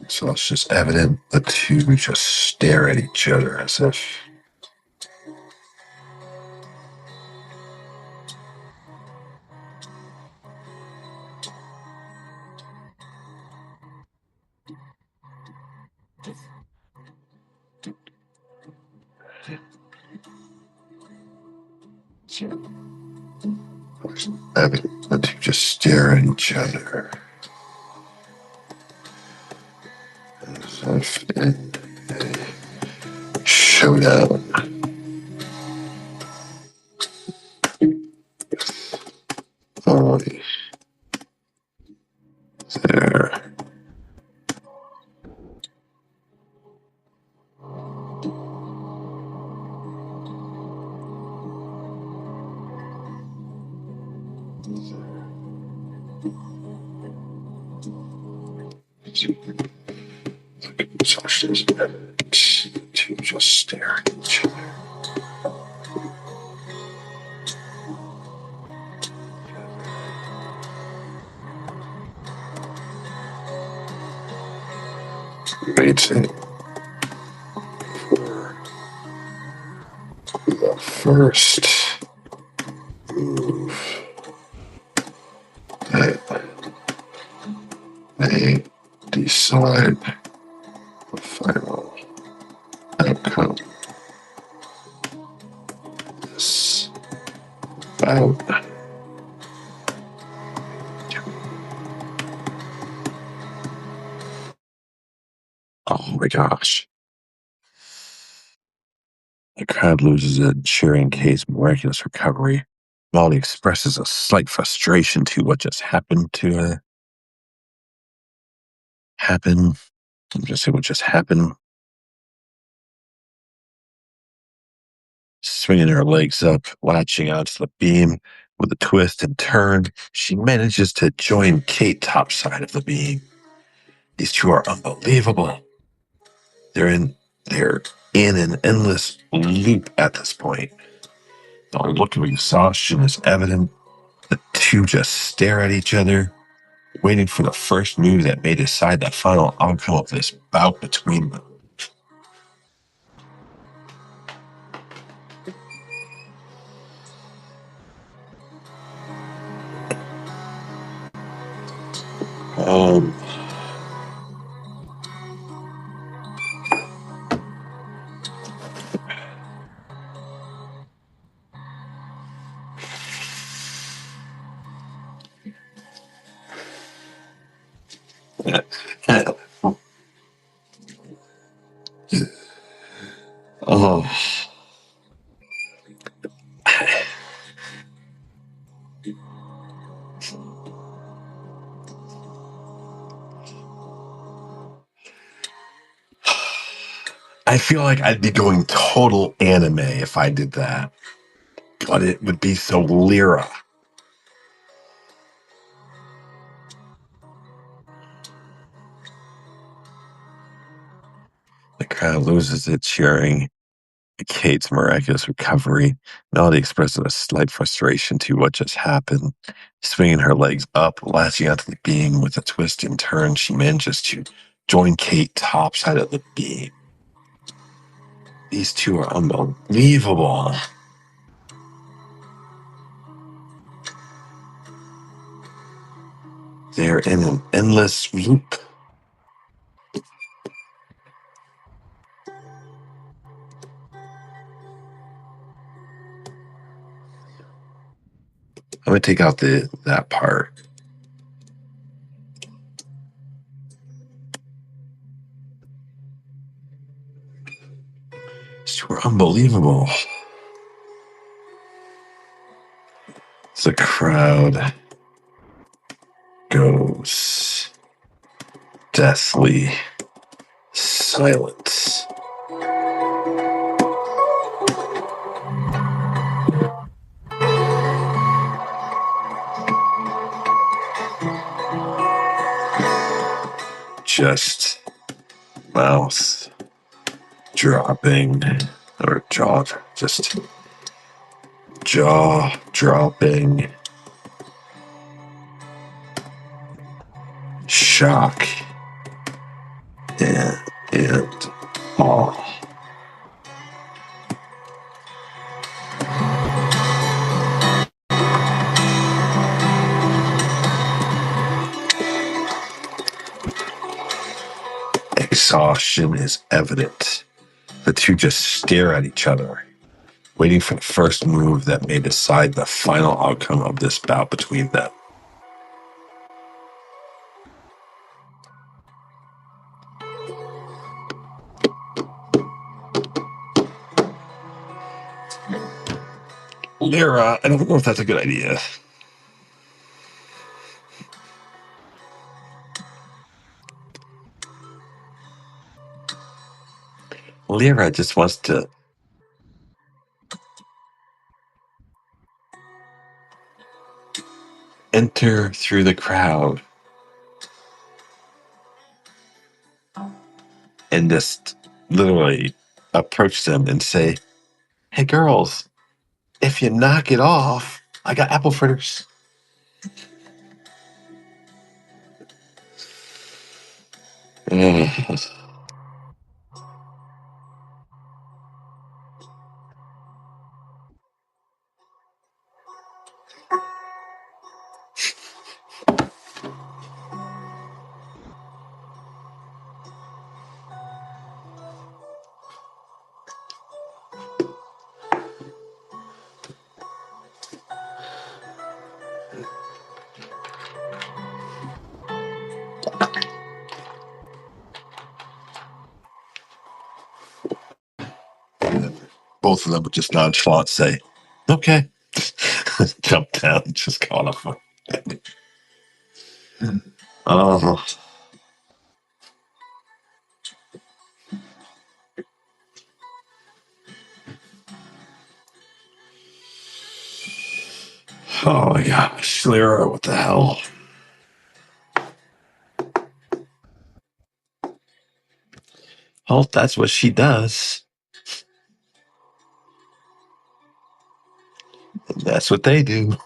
So it's just evident the two just stare at each other as if evident the two just stare at each other Showdown. Ollie. There. Exhaustion is evident. To just stare at each other. Waiting for the first move that may decide the final outcome. This bout. Oh my gosh. The crowd loses it, cheering Kate's miraculous recovery. Molly expresses a slight frustration to what just happened to her. I'm just saying what just happened. Swinging her legs up, latching onto the beam with a twist and turn, she manages to join Kate topside of the beam. These two are unbelievable. They're in an endless loop at this point. The look of exhaustion is evident. The two just stare at each other, waiting for the first move that may decide the final outcome of this bout between them. Um, oh, I feel like I'd be going total anime if I did that, but it would be so Lyra. The crowd loses it, cheering Kate's miraculous recovery. Melody expresses a slight frustration to what just happened. Swinging her legs up, latching onto the beam with a twist and turn, she manages to join Kate topside of the beam. These two are unbelievable. They're in an endless loop. I'm gonna take out that part. These two are unbelievable. The crowd goes deathly silent. Just mouth dropping, or jaw dropping, shock, and awe. Exhaustion is evident. The two just stare at each other, waiting for the first move that may decide the final outcome of this bout between them. Lyra, I don't know if that's a good idea. Lyra just wants to enter through the crowd and just literally approach them and say, "Hey, girls, if you knock it off, I got apple fritters." Both of them would just nonchalant say, "Okay." Jump down, just caught up. Oh, oh my gosh, Lyra, what the hell? Well, that's what she does. And that's what they do.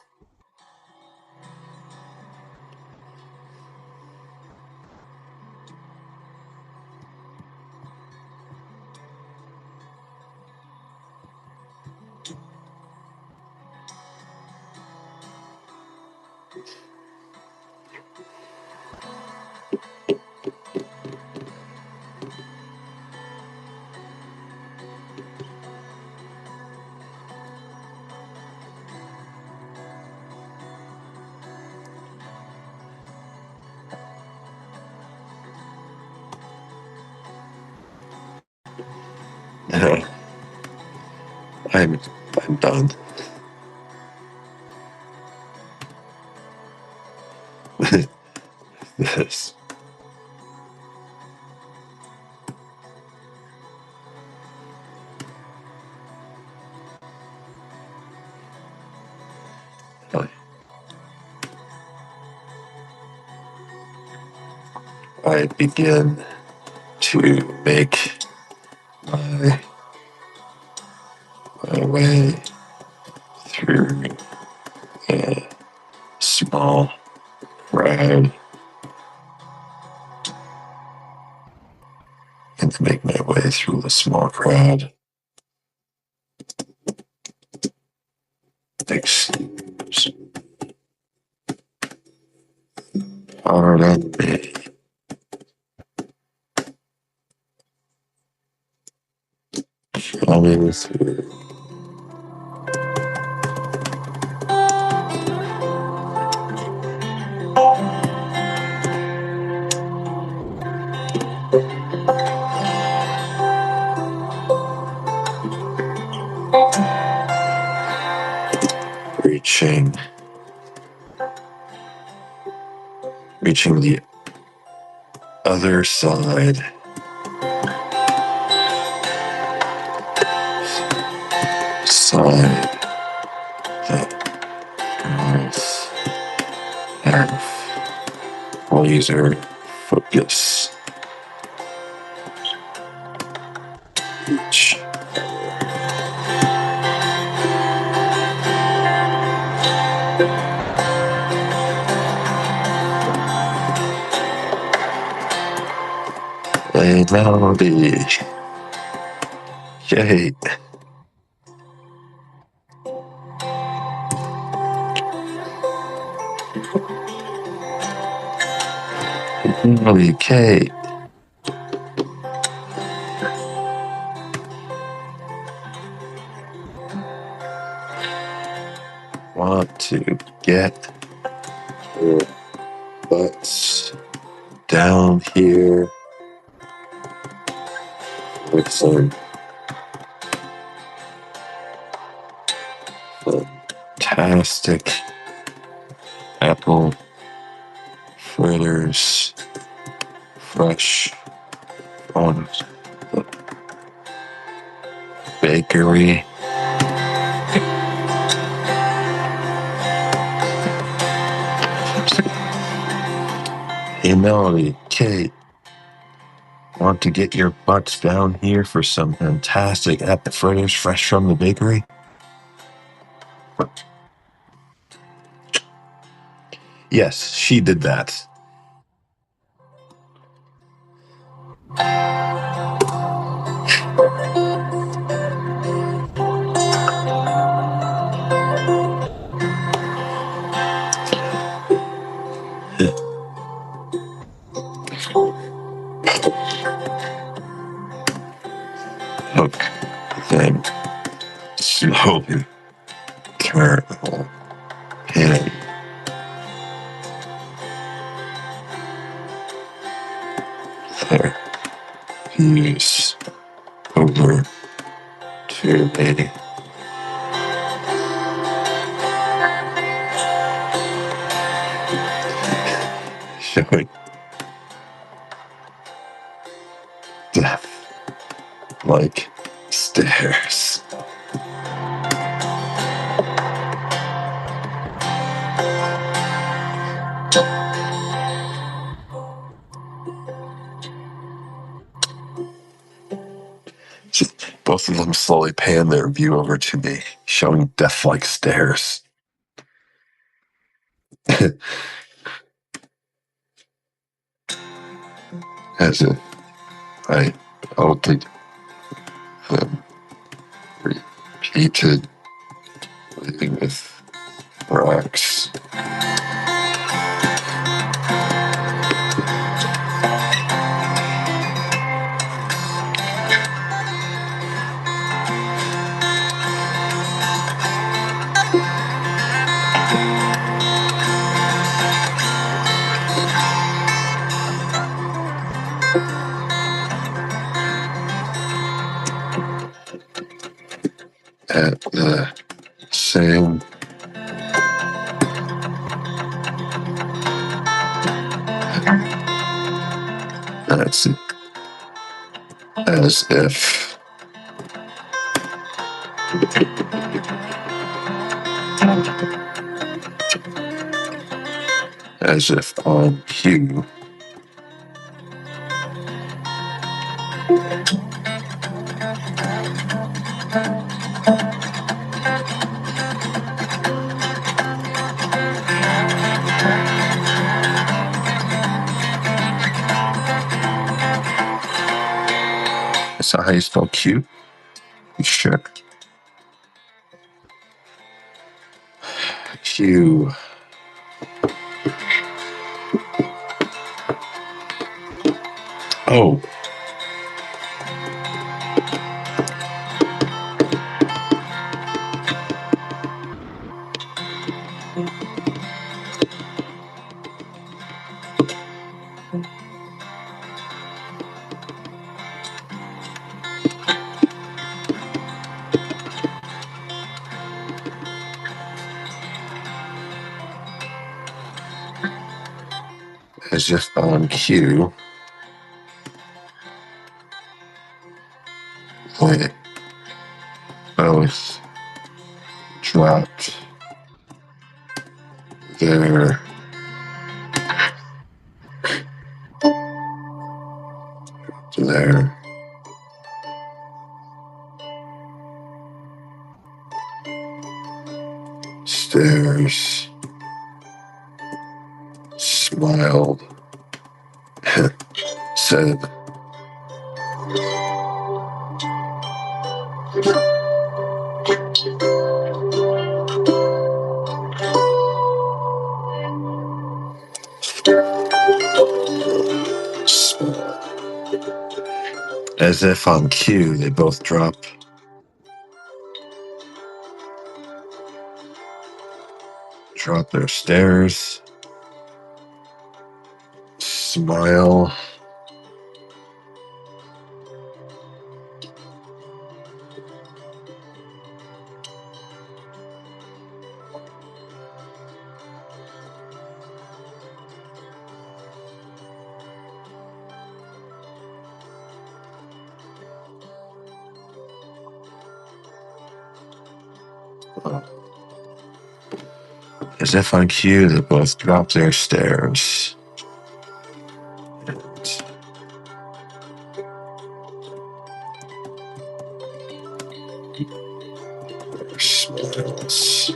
No, I'm done. This. I begin to make my way through a small crowd and to make my way through the small crowd. Excuse. Pardon me. Coming through. Reaching the other side. Side the north half. Laser focus. Each. A melody. Yay. Melody Kate. Want to get your butts down here with some fun. fantastic apple fritters fresh on the bakery. Hey Melody, Kate, want to get your butts down here for some fantastic apple fritters fresh from the bakery? Yes, she did that. Hook them slowly turn and their views over to me. Showing death like stairs. Just both of them slowly pan their view over to me, showing death like stares. As if I outed them repeated, leaving with rocks. At the same that's it, as if on cue, is that how you spell cue? You sure? Cue. Oh, as if on cue, they both dropped their stares, smiled, said, as if on cue, they both drop their stares, smile, As if on cue, they both drop their stares. And their smiles.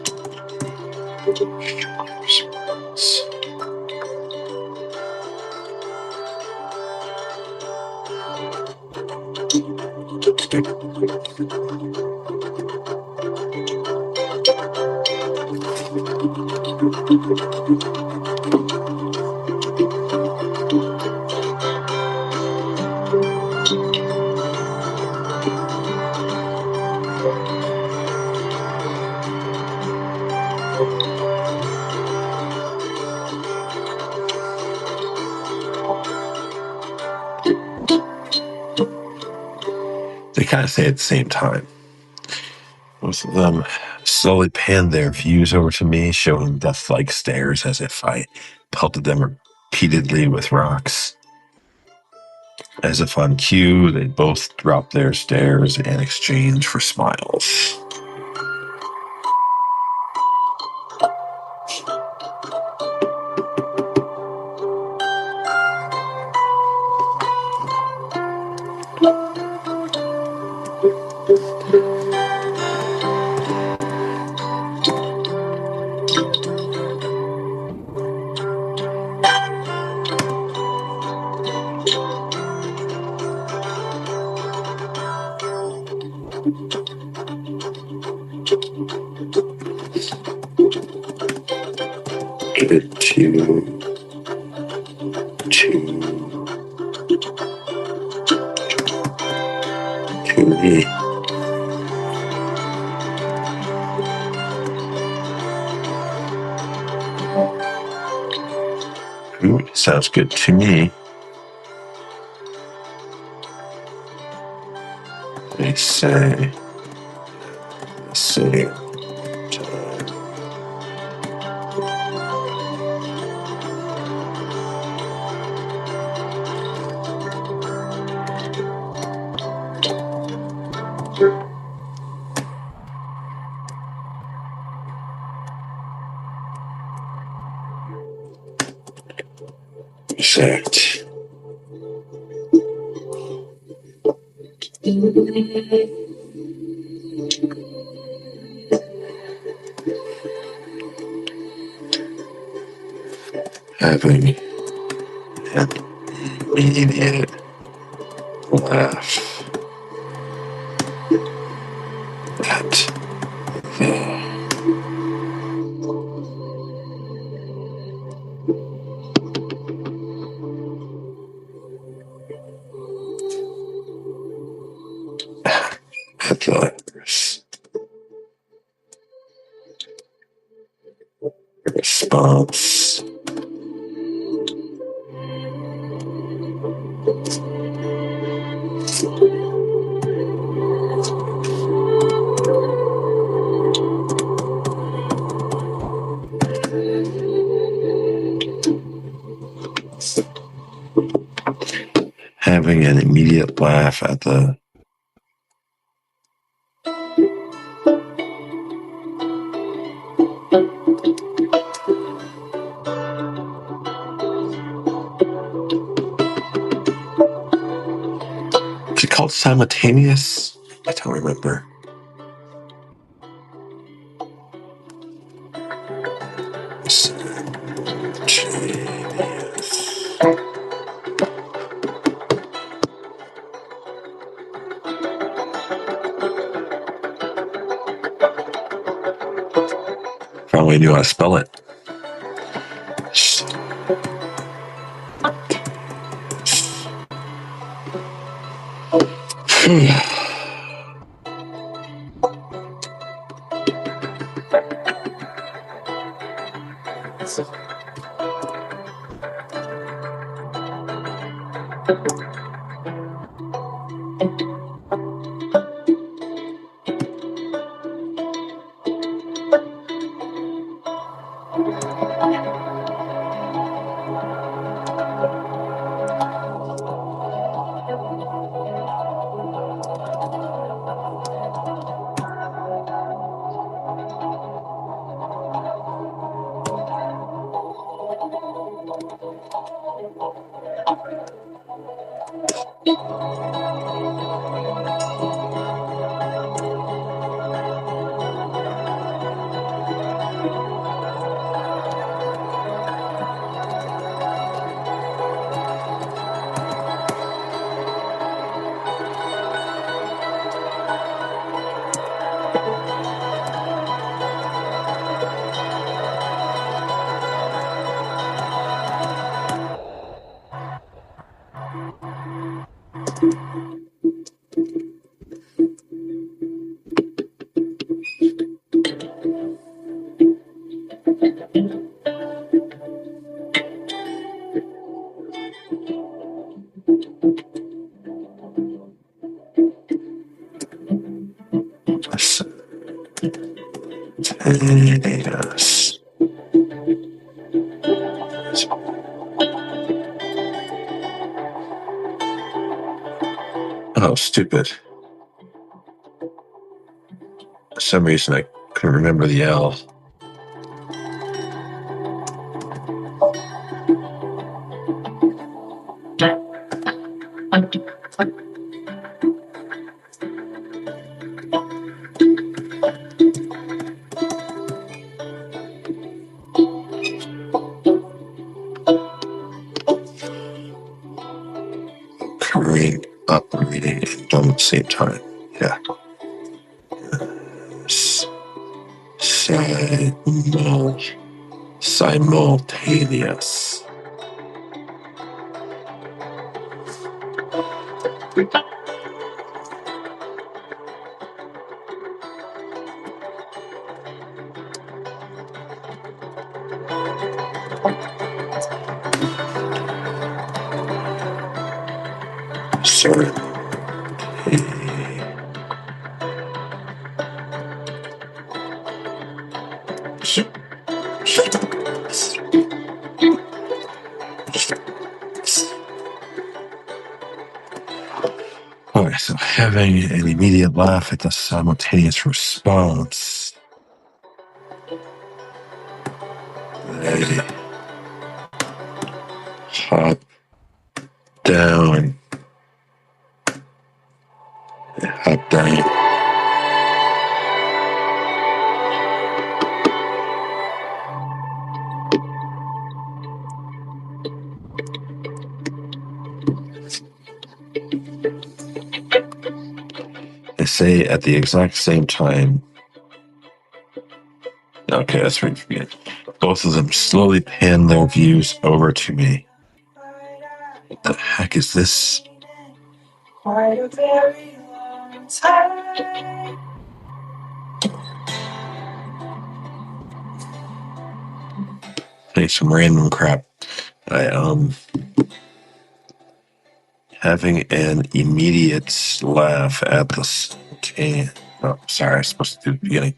They kind of say at the same time. Both of them slowly pan their views over to me, showing death-like stares as if I pelted them repeatedly with rocks. As if on cue, they both drop their stares and exchange for smiles. Give it to me. Ooh, sounds good to me. They say, exact. Having an immediate laugh at the response. Having an immediate laugh at the is it called simultaneous? I don't remember. Probably knew how to spell it. Yes. Oh, stupid. For some reason, I couldn't remember the L. Occurring, operating, and done at the same time. Yeah. Simultaneous. Sorry. Okay, so having an immediate laugh at the simultaneous response. They hop down. They hop down. They say at the exact same time. Okay, that's right. Forget. Both of them slowly pan their views over to me. What the heck is this? Quite a very long time. Hey, some random crap. Having an immediate laugh at the oh, sorry, I was supposed to do the beginning.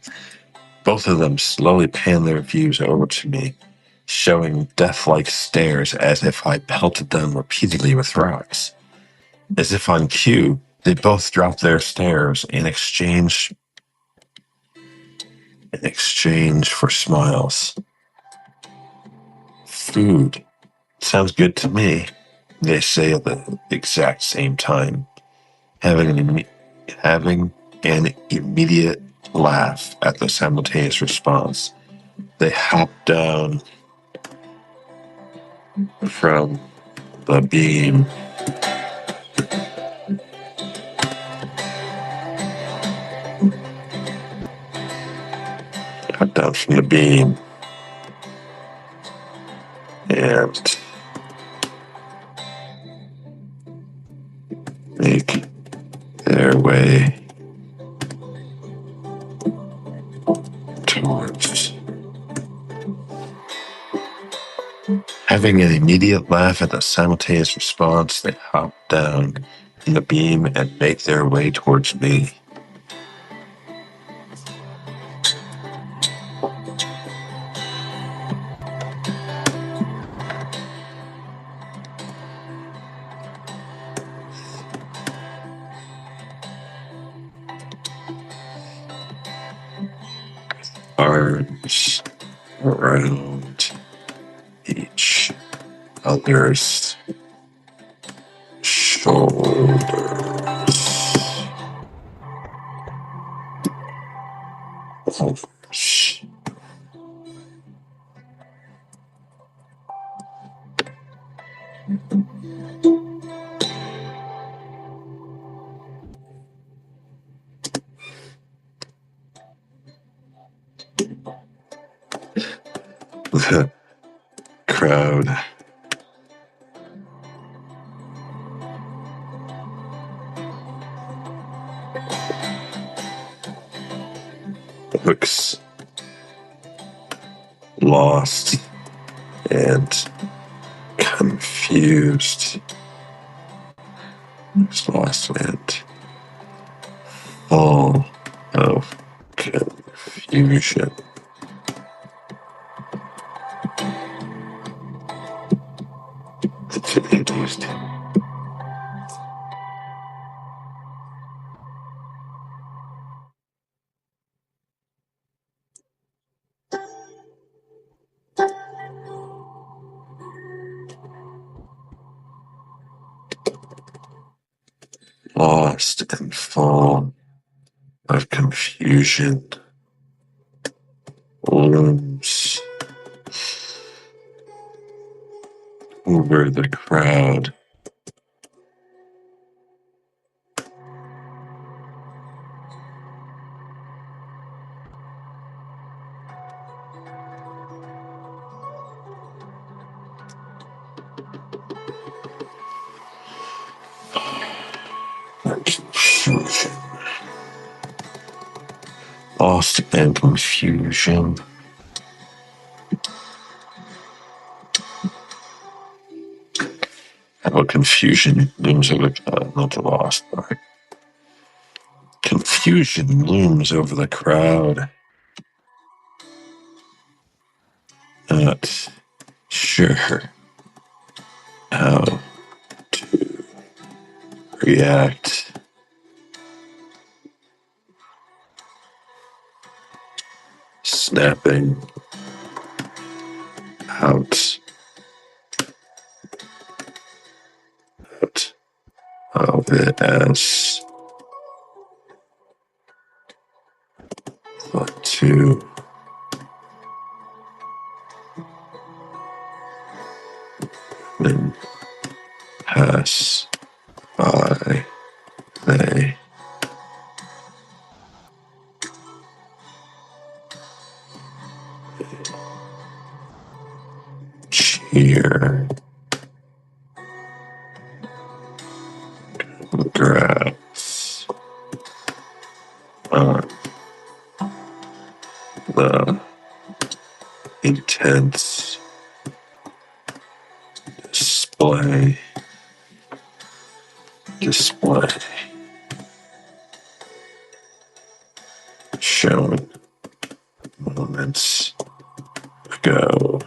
Both of them slowly pan their views over to me, showing death-like stares as if I pelted them repeatedly with rocks. As if on cue, they both drop their stares in exchange for smiles. Food. Sounds good to me, they say at the exact same time, having an immediate laugh at the simultaneous response. They hop down from the beam. Hop down from the beam and make their way towards. Having an immediate laugh at the simultaneous response, they hop down from the beam and make their way towards me. Arms around each others' shoulders. The crowd looks lost and confused. It's lost and full of confusion. Confused. Lost and full of confusion looms over the crowd. Confusion. Lost and confusion. How confusion looms over not the lost part. Confusion looms over the crowd. Not sure how to react. Snapping out of it as thought to then pass by. They cheer, grabs on the intense display shown moments ago.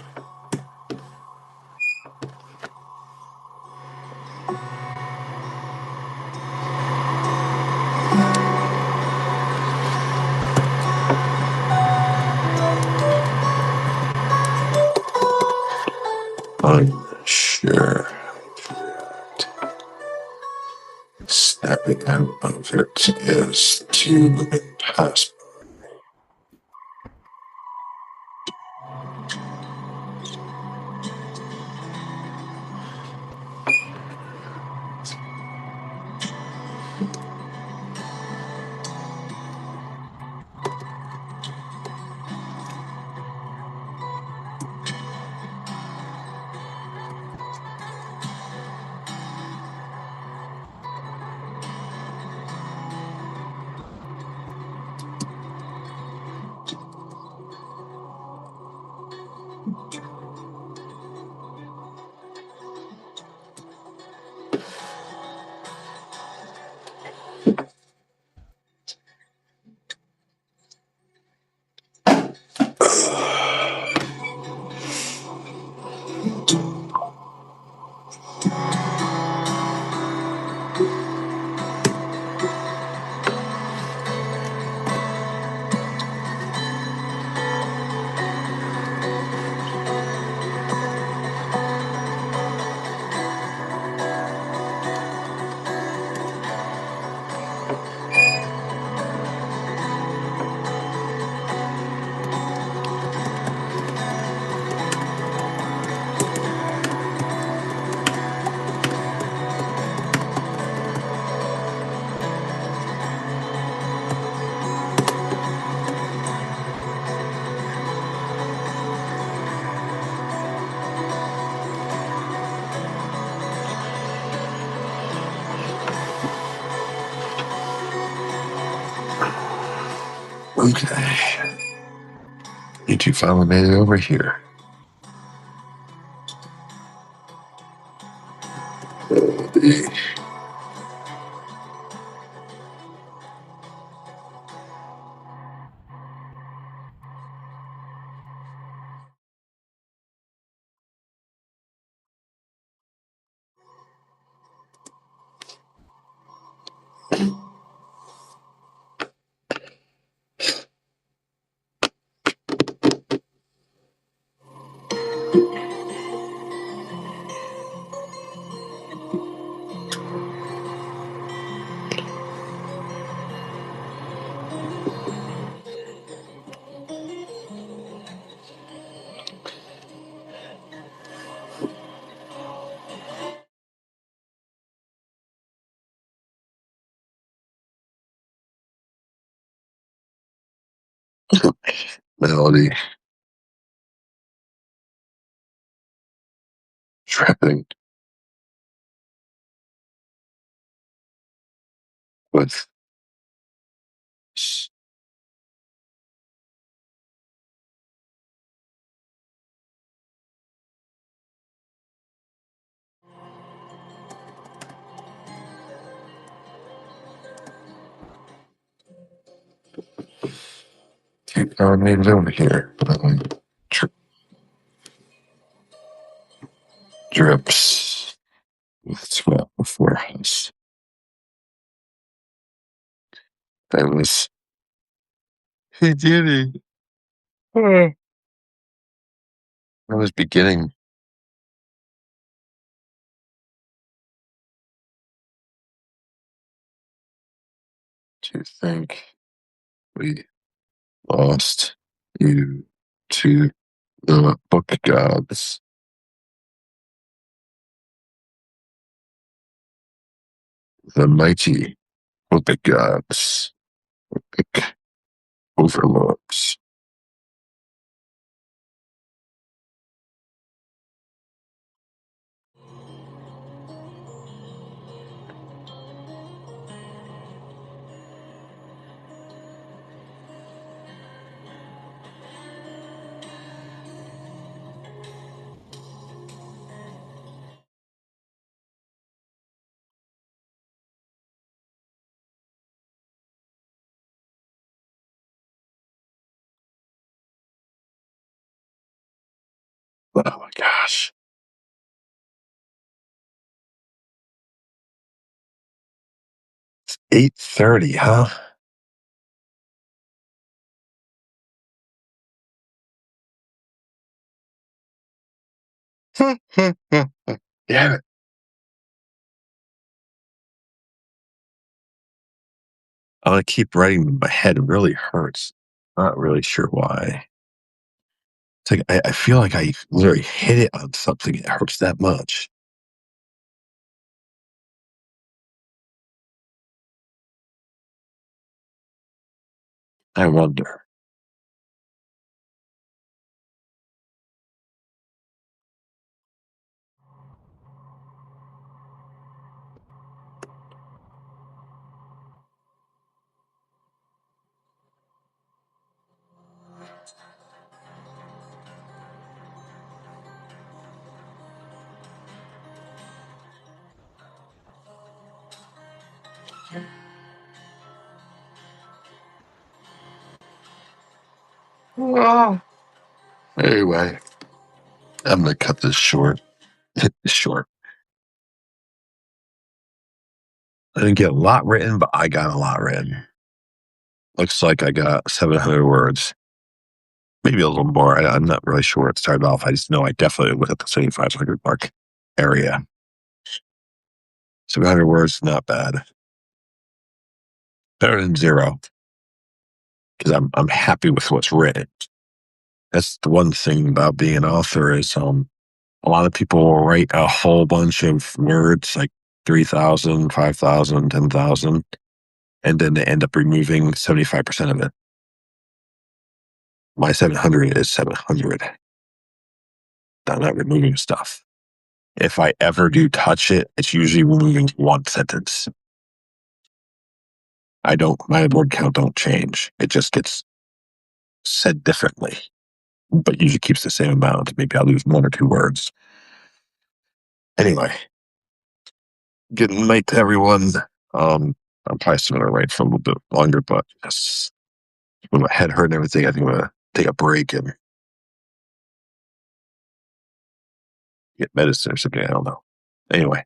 Unsure how to react. Snapping out of it is to pass. Okay. You two finally made it over here. The Melody trapping with two finally made it over here. Drips with sweat before us. That was beginning. I was beginning to think we lost you to the book gods, the mighty book gods, book overlords. Oh my gosh. It's 8:30, huh? Damn it. I keep writing, my head really hurts. Not really sure why. It's like I feel like I literally hit it on something. It hurts that much. I wonder. Ah. Anyway, I'm gonna cut this short. Short. I didn't get a lot written, but I got a lot written. Looks like I got 700 words, maybe a little more. I'm not really sure where it started off. I just know I definitely was at the 7,500 mark area. 700 words, not bad. Better than zero because I'm happy with what's written. That's the one thing about being an author is a lot of people will write a whole bunch of words, like 3,000, 5,000, 10,000, and then they end up removing 75% of it. My 700 is 700. I'm not removing stuff. If I ever do touch it, it's usually removing one sentence. My word count don't change. It just gets said differently, but usually keeps the same amount. Maybe I'll lose one or two words. Anyway, good night to everyone. I'm probably still gonna write for a little bit longer, but just with my head hurt and everything, I think I'm gonna take a break and get medicine or something. I don't know. Anyway,